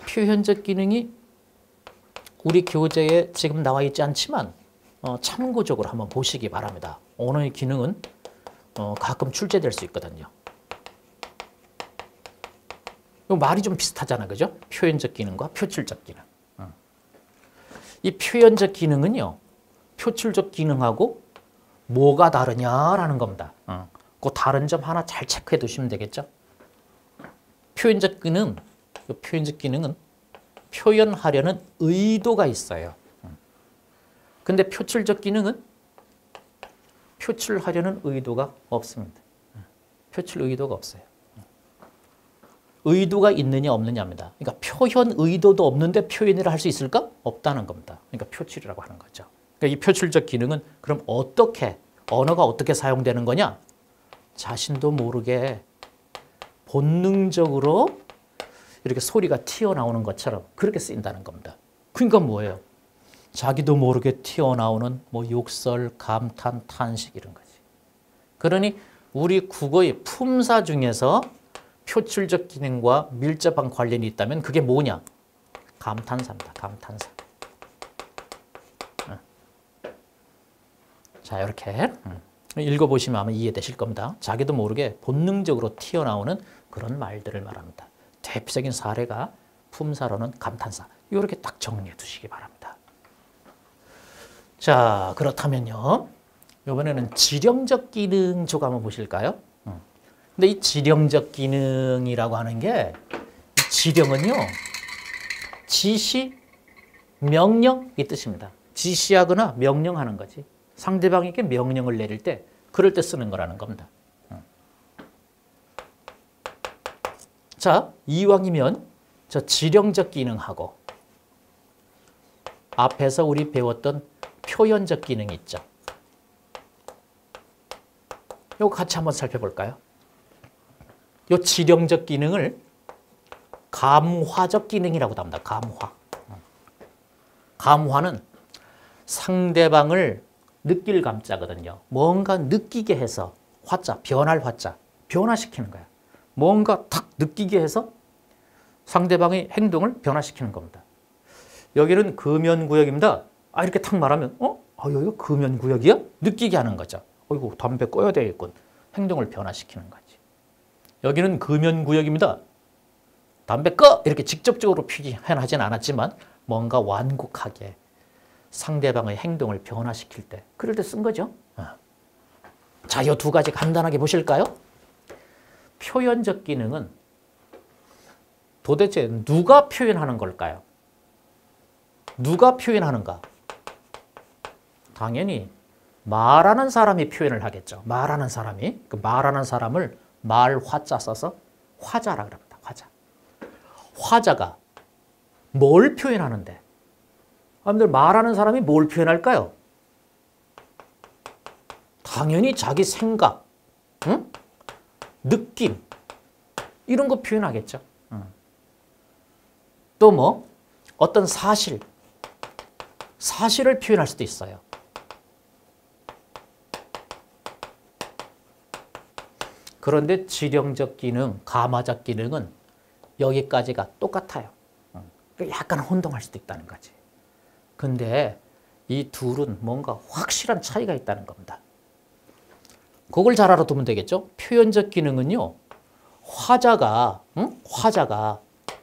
표현적 기능이 우리 교재에 지금 나와 있지 않지만 참고적으로 한번 보시기 바랍니다. 언어의 기능은 가끔 출제될 수 있거든요. 말이 좀 비슷하잖아, 그죠? 표현적 기능과 표출적 기능. 이 표현적 기능은요, 표출적 기능하고 뭐가 다르냐라는 겁니다. 그 다른 점 하나 잘 체크해 두시면 되겠죠? 표현적 기능은 표현하려는 의도가 있어요. 근데 표출적 기능은 표출하려는 의도가 없습니다. 표출 의도가 없어요. 의도가 있느냐 없느냐입니다. 그러니까 표현 의도도 없는데 표현을 할 수 있을까? 없다는 겁니다. 그러니까 표출이라고 하는 거죠. 그러니까 이 표출적 기능은 그럼 어떻게, 언어가 어떻게 사용되는 거냐? 자신도 모르게 본능적으로 이렇게 소리가 튀어나오는 것처럼 그렇게 쓰인다는 겁니다. 그러니까 뭐예요? 자기도 모르게 튀어나오는 뭐 욕설, 감탄, 탄식 이런 거지. 그러니 우리 국어의 품사 중에서 표출적 기능과 밀접한 관련이 있다면 그게 뭐냐? 감탄사입니다. 감탄사. 자, 이렇게 읽어보시면 아마 이해되실 겁니다. 자기도 모르게 본능적으로 튀어나오는 그런 말들을 말합니다. 대표적인 사례가 품사로는 감탄사. 이렇게 딱 정리해 두시기 바랍니다. 자, 그렇다면요. 이번에는 지령적 기능 쪽 한번 보실까요? 근데 이 지령적 기능이라고 하는 게, 이 지령은요, 지시, 명령 이 뜻입니다. 지시하거나 명령하는 거지. 상대방에게 명령을 내릴 때, 그럴 때 쓰는 거라는 겁니다. 자, 이왕이면 저 지령적 기능하고 앞에서 우리 배웠던 표현적 기능이 있죠. 이거 같이 한번 살펴볼까요? 이 지령적 기능을 감화적 기능이라고도 합니다. 감화. 감화는 상대방을 느낄 감자거든요. 뭔가 느끼게 해서 화자, 변할 화자, 변화시키는 거야. 뭔가 탁 느끼게 해서 상대방의 행동을 변화시키는 겁니다. 여기는 금연구역입니다. 아, 이렇게 탁 말하면 여기가 금연구역이야? 느끼게 하는 거죠. 어이구, 담배 꺼야 되겠군. 행동을 변화시키는 거지. 여기는 금연구역입니다. 담배 꺼! 이렇게 직접적으로 표현하진 않았지만 뭔가 완곡하게 상대방의 행동을 변화시킬 때, 그럴 때 쓴 거죠. 자, 이 두 가지 간단하게 보실까요? 표현적 기능은 도대체 누가 표현하는 걸까요? 누가 표현하는가? 당연히 말하는 사람이 표현을 하겠죠. 말하는 사람이. 그 말하는 사람을 말화자 써서 화자라 그럽니다. 화자. 화자가 뭘 표현하는데? 여러분들 말하는 사람이 뭘 표현할까요? 당연히 자기 생각, 응? 느낌 이런 거 표현하겠죠. 또 뭐 어떤 사실을 표현할 수도 있어요. 그런데 지령적 기능, 감화적 기능은 여기까지가 똑같아요. 약간 혼동할 수도 있다는 거지. 근데 이 둘은 뭔가 확실한 차이가 있다는 겁니다. 그걸 잘 알아두면 되겠죠. 표현적 기능은요, 화자가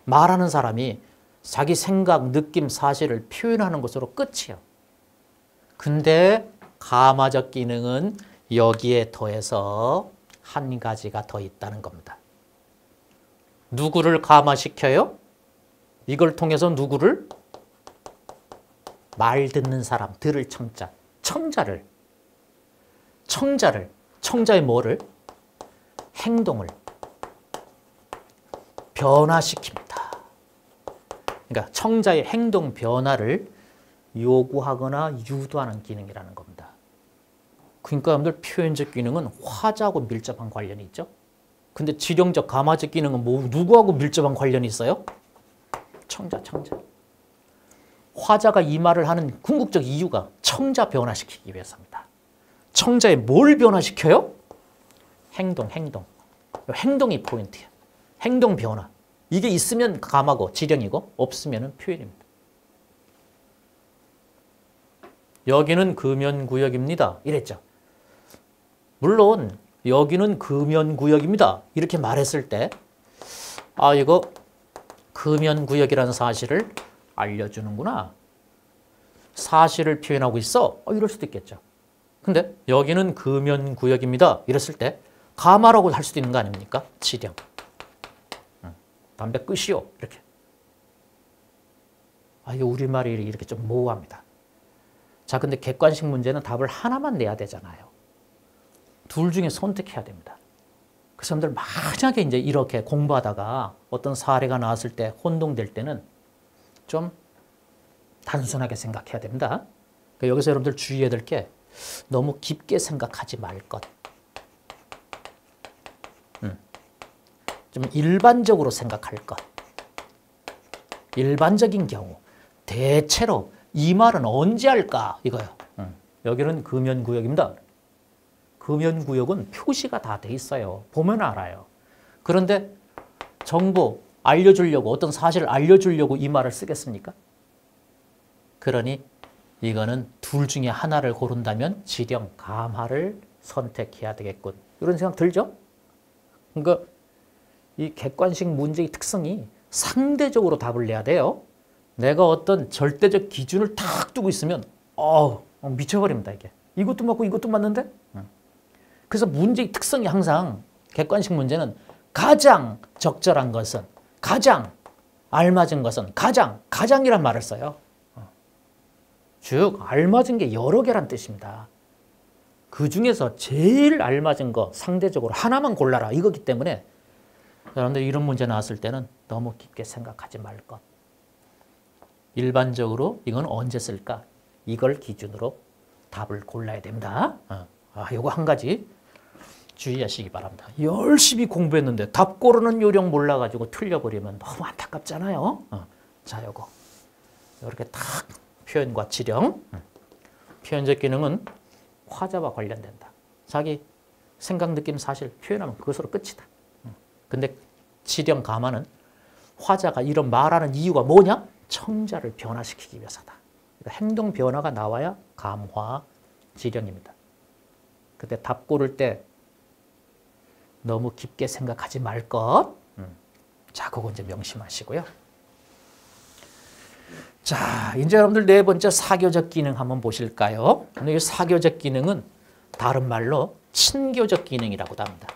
말하는 사람이 자기 생각, 느낌, 사실을 표현하는 것으로 끝이에요. 근데 감화적 기능은 여기에 더해서 한 가지가 더 있다는 겁니다. 누구를 감화시켜요? 이걸 통해서 누구를? 말 듣는 사람, 들을 청자, 청자의 뭐를? 행동을 변화시킵니다. 그러니까 청자의 행동 변화를 요구하거나 유도하는 기능이라는 겁니다. 그러니까 여러분들 표현적 기능은 화자하고 밀접한 관련이 있죠. 근데 지령적, 감화적 기능은 누구하고 밀접한 관련이 있어요? 청자. 화자가 이 말을 하는 궁극적 이유가 청자 변화시키기 위해서입니다. 청자에 뭘 변화시켜요? 행동. 행동이 포인트예요. 행동 변화. 이게 있으면 감하고 지령이고 없으면 표현입니다. 여기는 금연구역입니다. 이랬죠. 물론 여기는 금연구역입니다. 이렇게 말했을 때 이거 금연구역이라는 사실을 알려주는구나. 사실을 표현하고 있어. 이럴 수도 있겠죠. 근데 여기는 금연구역입니다. 이랬을 때 감화라고 할 수도 있는 거 아닙니까? 지령. 담배 끄시오. 이렇게. 이게 우리말이 이렇게 좀 모호합니다. 자, 근데 객관식 문제는 답을 하나만 내야 되잖아요. 둘 중에 선택해야 됩니다. 그래서 여러분들 만약에 이제 이렇게 공부하다가 어떤 사례가 나왔을 때 혼동될 때는 좀 단순하게 생각해야 됩니다. 그러니까 여기서 여러분들 주의해야 될 게 너무 깊게 생각하지 말 것. 좀 일반적으로 생각할 것. 일반적인 경우 대체로 이 말은 언제 할까? 이거요. 여기는 금연구역입니다. 금연구역은 표시가 다 돼 있어요. 보면 알아요. 그런데 정보 알려주려고 어떤 사실을 알려주려고 이 말을 쓰겠습니까? 그러니 이거는 둘 중에 하나를 고른다면 지령, 감화를 선택해야 되겠군. 이런 생각 들죠? 그러니까 이 객관식 문제의 특성이 상대적으로 답을 내야 돼요. 내가 어떤 절대적 기준을 탁 두고 있으면 미쳐버립니다, 이게. 이것도 맞고 이것도 맞는데? 그래서 문제의 특성이 항상 객관식 문제는 가장 적절한 것은, 가장 알맞은 것은, 가장이란 말을 써요. 즉, 알맞은 게 여러 개란 뜻입니다. 그 중에서 제일 알맞은 거 상대적으로 하나만 골라라 이거기 때문에 여러분들 이런 문제 나왔을 때는 너무 깊게 생각하지 말 것. 일반적으로 이건 언제 쓸까? 이걸 기준으로 답을 골라야 됩니다. 요거 한 가지 주의하시기 바랍니다. 열심히 공부했는데 답 고르는 요령 몰라가지고 틀려버리면 너무 안타깝잖아요. 자, 요거 이렇게 딱 표현과 지령. 표현적 기능은 화자와 관련된다. 자기 생각, 느낌, 사실 표현하면 그것으로 끝이다. 근데 지령, 감화는 화자가 이런 말하는 이유가 뭐냐? 청자를 변화시키기 위해서다. 그러니까 행동 변화가 나와야 감화, 지령입니다. 근데 답 고를 때 너무 깊게 생각하지 말 것. 자, 그거 이제 명심하시고요. 자, 이제 여러분들 네 번째 사교적 기능 한번 보실까요? 이 사교적 기능은 다른 말로 친교적 기능이라고도 합니다.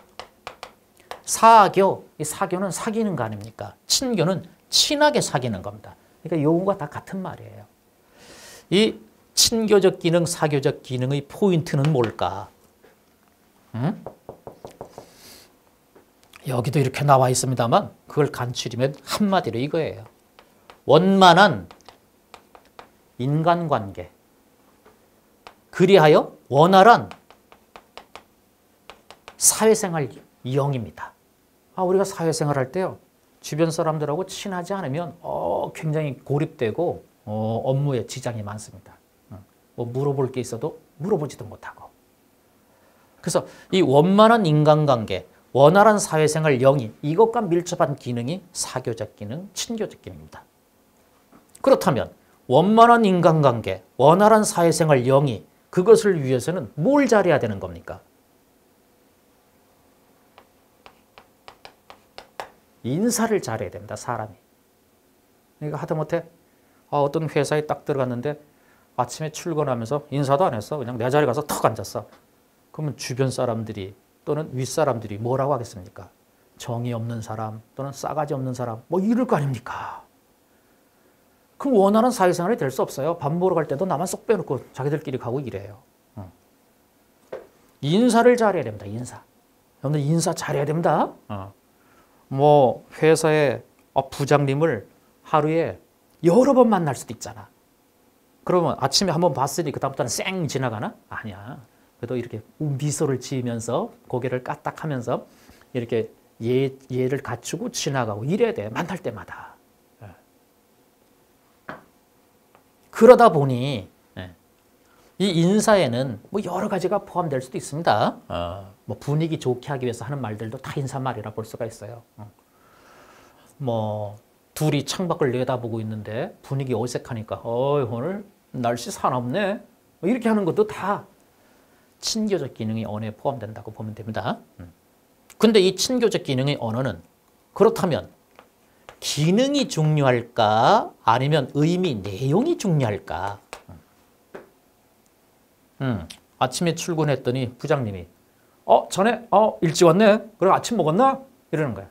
사교, 이 사교는 사귀는 거 아닙니까? 친교는 친하게 사귀는 겁니다. 그러니까 요거가 다 같은 말이에요. 이 친교적 기능, 사교적 기능의 포인트는 뭘까? 여기도 이렇게 나와 있습니다만 그걸 간추리면 한마디로 이거예요. 원만한 인간관계, 그리하여 원활한 사회생활 영입니다. 우리가 사회생활 할 때요, 주변 사람들하고 친하지 않으면 굉장히 고립되고 업무에 지장이 많습니다. 뭐 물어볼 게 있어도 물어보지도 못하고. 그래서 이 원만한 인간관계, 원활한 사회생활 영위, 이것과 밀접한 기능이 사교적 기능, 친교적 기능입니다. 그렇다면 원만한 인간관계, 원활한 사회생활 영위, 그것을 위해서는 뭘 잘해야 되는 겁니까? 인사를 잘해야 됩니다, 사람이. 그러니까 하다못해 어떤 회사에 딱 들어갔는데 아침에 출근하면서 인사도 안 했어. 그냥 내 자리에 가서 턱 앉았어. 그러면 주변 사람들이 또는 윗사람들이 뭐라고 하겠습니까? 정이 없는 사람 또는 싸가지 없는 사람 뭐 이럴 거 아닙니까? 그럼 원활한 사회생활이 될 수 없어요. 밥 먹으러 갈 때도 나만 쏙 빼놓고 자기들끼리 가고 이래요. 인사를 잘해야 됩니다. 인사. 여러분들 인사 잘해야 됩니다. 뭐 회사의 부장님을 하루에 여러 번 만날 수도 있잖아. 그러면 아침에 한번 봤으니 그다음부터는 쌩 지나가나? 아니야. 그래도 이렇게 미소를 지으면서 고개를 까딱하면서 이렇게 예를 갖추고 지나가고 이래야 돼. 만날 때마다. 그러다 보니 이 인사에는 뭐 여러 가지가 포함될 수도 있습니다. 뭐 분위기 좋게 하기 위해서 하는 말들도 다 인사말이라 볼 수가 있어요. 뭐 둘이 창밖을 내다보고 있는데 분위기 어색하니까 오늘 날씨 사납네. 뭐 이렇게 하는 것도 다 친교적 기능의 언어에 포함된다고 보면 됩니다. 근데 이 친교적 기능의 언어는 그렇다면 기능이 중요할까? 아니면 의미, 내용이 중요할까? 아침에 출근했더니 부장님이 자네 일찍 왔네? 그래 아침 먹었나? 이러는 거야.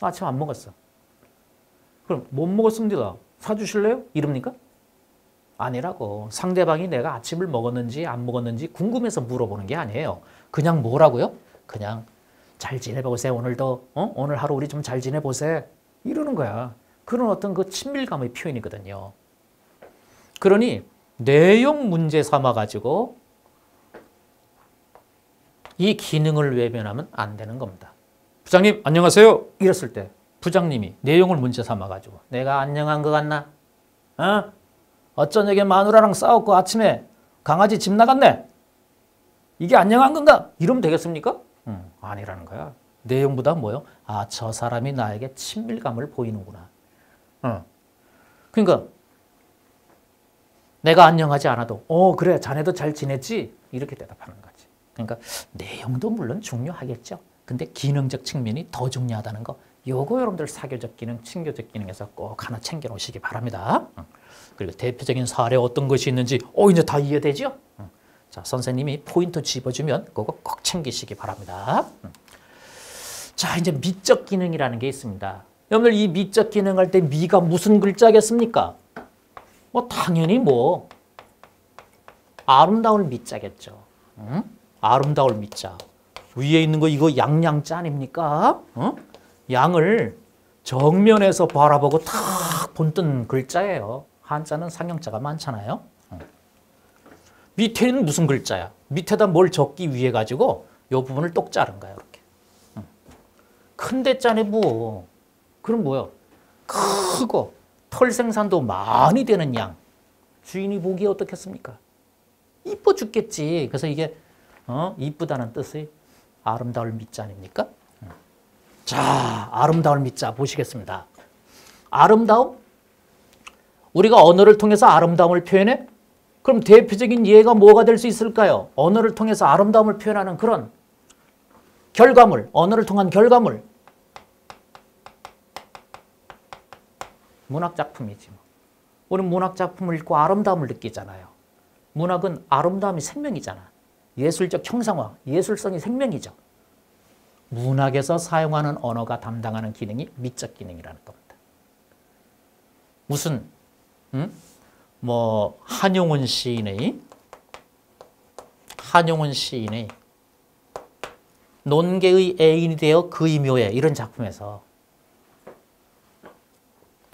아침 안 먹었어. 그럼 못 먹었습니다. 사주실래요? 이럽니까? 아니라고. 상대방이 내가 아침을 먹었는지 안 먹었는지 궁금해서 물어보는 게 아니에요. 그냥 뭐라고요? 그냥 잘 지내보세요. 오늘도 오늘 하루 우리 좀 잘 지내보세요. 이러는 거야. 그런 어떤 그 친밀감의 표현이거든요. 그러니 내용 문제 삼아가지고 이 기능을 외면하면 안 되는 겁니다. 부장님 안녕하세요. 이랬을 때 부장님이 내용을 문제 삼아가지고 내가 안녕한 것 같나? 어쩌냐게 마누라랑 싸웠고 아침에 강아지 집 나갔네. 이게 안녕한 건가? 이러면 되겠습니까? 아니라는 거야. 내용보다 뭐요? 저 사람이 나에게 친밀감을 보이는구나. 그러니까 내가 안녕하지 않아도 그래 자네도 잘 지냈지? 이렇게 대답하는 거지. 그러니까 내용도 물론 중요하겠죠. 근데 기능적 측면이 더 중요하다는 거. 요거 여러분들 사교적 기능, 친교적 기능에서 꼭 하나 챙겨 놓으시기 바랍니다. 그리고 대표적인 사례 어떤 것이 있는지 이제 다 이해되죠? 자, 선생님이 포인트 집어주면 그거 꼭 챙기시기 바랍니다. 자, 이제 미적 기능이라는 게 있습니다. 여러분들 이 미적 기능 할 때 미가 무슨 글자겠습니까? 당연히 아름다울 미자겠죠. 아름다울 미자. 위에 있는 거 이거 양양자 아닙니까? 양을 정면에서 바라보고 탁 본뜬 글자예요. 한자는 상형자가 많잖아요. 밑에는 무슨 글자야? 밑에다 뭘 적기 위해 가지고 이 부분을 똑 자른 거야. 이렇게. 큰 대자네 뭐. 그럼 뭐요? 크고 털 생산도 많이 되는 양. 주인이 보기에 어떻겠습니까? 이뻐 죽겠지. 그래서 이게 이쁘다는 뜻의 아름다울 미자 아닙니까? 자, 아름다울 미자 보시겠습니다. 아름다움? 우리가 언어를 통해서 아름다움을 표현해? 그럼 대표적인 예가 뭐가 될 수 있을까요? 언어를 통해서 아름다움을 표현하는 그런 결과물, 언어를 통한 결과물. 문학작품이지. 우리는 문학작품을 읽고 아름다움을 느끼잖아요. 문학은 아름다움이 생명이잖아. 예술적 형상화, 예술성이 생명이죠. 문학에서 사용하는 언어가 담당하는 기능이 미적 기능이라는 겁니다. 무슨 한용운 시인의 논개의 애인이 되어 그의 묘에 이런 작품에서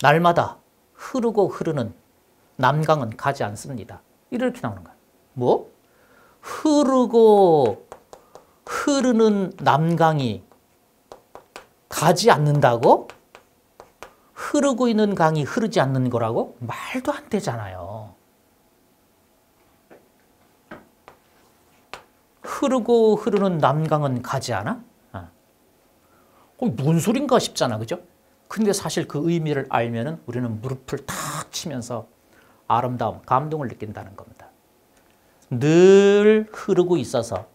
날마다 흐르고 흐르는 남강은 가지 않습니다. 이렇게 나오는 거야. 뭐? 흐르고 흐르는 남강이 가지 않는다고? 흐르고 있는 강이 흐르지 않는 거라고? 말도 안 되잖아요. 흐르고 흐르는 남강은 가지 않아? 뭔 소린가 싶잖아. 그죠? 근데 사실 그 의미를 알면은 우리는 무릎을 탁 치면서 아름다움, 감동을 느낀다는 겁니다. 늘 흐르고 있어서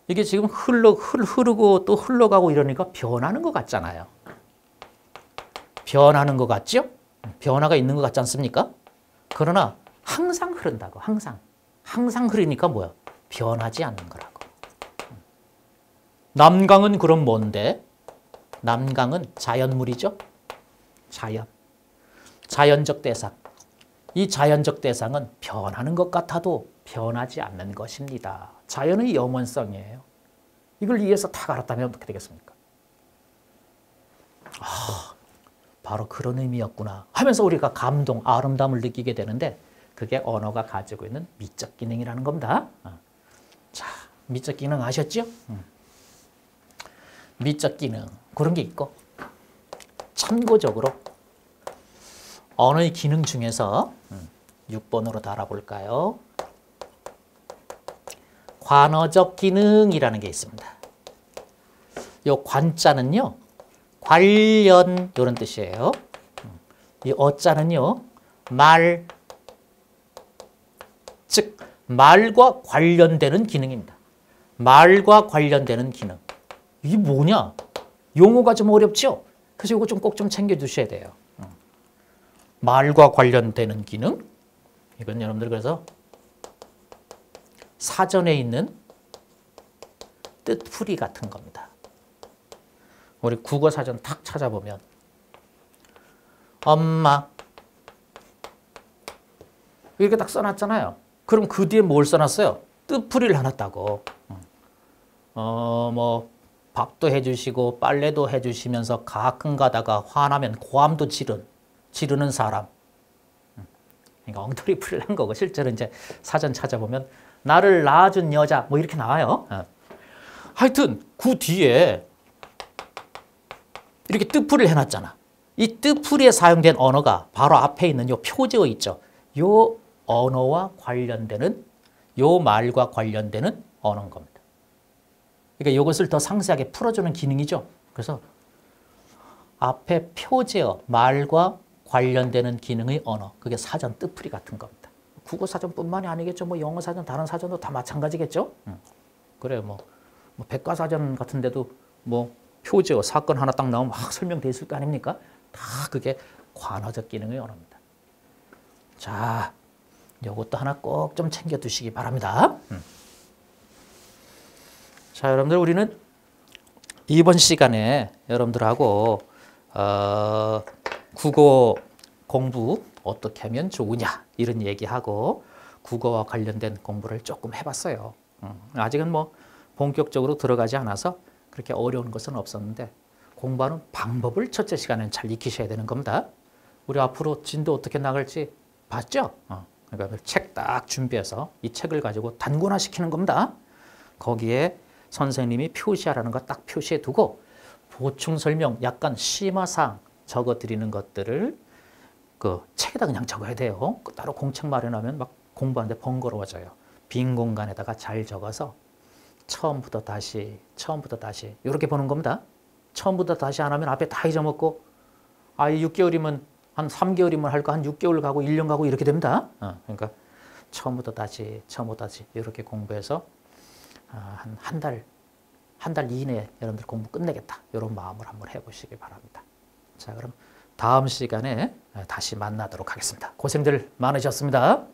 이게 지금 흐르고 또 흘러가고 이러니까 변하는 것 같잖아요. 변하는 것 같죠? 변화가 있는 것 같지 않습니까? 그러나 항상 흐른다고, 항상. 항상 흐르니까 뭐야? 변하지 않는 거라고. 남강은 그럼 뭔데? 남강은 자연물이죠? 자연적 대상. 이 자연적 대상은 변하는 것 같아도 변하지 않는 것입니다. 자연의 영원성이에요. 이걸 이해해서 다 알았다면 어떻게 되겠습니까? 바로 그런 의미였구나 하면서 우리가 감동, 아름다움을 느끼게 되는데 그게 언어가 가지고 있는 미적 기능이라는 겁니다. 자, 미적 기능 아셨죠? 미적 기능 그런 게 있고 참고적으로 언어의 기능 중에서 6번으로 달아볼까요? 관어적 기능이라는 게 있습니다. 요 관자는요, 관련 이런 뜻이에요. 이 어자는요, 말, 즉 말과 관련되는 기능입니다. 말과 관련되는 기능. 이게 뭐냐? 용어가 좀 어렵죠? 그래서 이거 좀 꼭 좀 챙겨두셔야 돼요. 말과 관련되는 기능. 이건 여러분들 그래서 사전에 있는 뜻풀이 같은 겁니다. 우리 국어사전 탁 찾아보면 엄마 이렇게 딱 써놨잖아요. 그럼 그 뒤에 뭘 써놨어요? 뜻풀이를 해놨다고. 뭐 밥도 해주시고 빨래도 해주시면서 가끔 가다가 화나면 고함도 지르는 사람. 그러니까 엉터리 풀이를 한 거고 실제로 이제 사전 찾아보면 나를 낳아준 여자 뭐 이렇게 나와요. 하여튼 그 뒤에 이렇게 뜻풀이를 해놨잖아. 이 뜻풀이에 사용된 언어가 바로 앞에 있는 요 표제어 있죠. 요 언어와 관련되는 요 말과 관련되는 언어인 겁니다. 그러니까 이것을 더 상세하게 풀어주는 기능이죠. 그래서 앞에 표제어, 말과 관련되는 기능의 언어, 그게 사전 뜻풀이 같은 겁니다. 국어사전뿐만이 아니겠죠. 뭐 영어사전, 다른 사전도 다 마찬가지겠죠. 그래요. 뭐 뭐 백과사전 같은 데도 뭐 표제어 사건 하나 딱 나오면 막 설명돼 있을 거 아닙니까? 다 그게 관어적 기능을 원합니다. 자, 요것도 하나 꼭 좀 챙겨 두시기 바랍니다. 자, 여러분들 우리는 이번 시간에 여러분들하고 국어 공부 어떻게 하면 좋으냐 이런 얘기하고 국어와 관련된 공부를 조금 해봤어요. 아직은 뭐 본격적으로 들어가지 않아서 그렇게 어려운 것은 없었는데 공부하는 방법을 첫째 시간에는 잘 익히셔야 되는 겁니다. 우리 앞으로 진도 어떻게 나갈지 봤죠? 그러니까 책 딱 준비해서 이 책을 가지고 단권화 시키는 겁니다. 거기에 선생님이 표시하라는 거 딱 표시해 두고 보충 설명 약간 심화사항 적어 드리는 것들을 그 책에다 그냥 적어야 돼요. 따로 공책 마련하면 막 공부하는데 번거로워져요. 빈 공간에다가 잘 적어서 처음부터 다시 이렇게 보는 겁니다. 처음부터 다시 안 하면 앞에 다 잊어먹고 6개월이면 한 3개월이면 할 거 한 6개월 가고 1년 가고 이렇게 됩니다. 그러니까 처음부터 다시 이렇게 공부해서 한 달 이내에 여러분들 공부 끝내겠다. 이런 마음을 한번 해보시기 바랍니다. 자, 그럼 다음 시간에 다시 만나도록 하겠습니다. 고생들 많으셨습니다.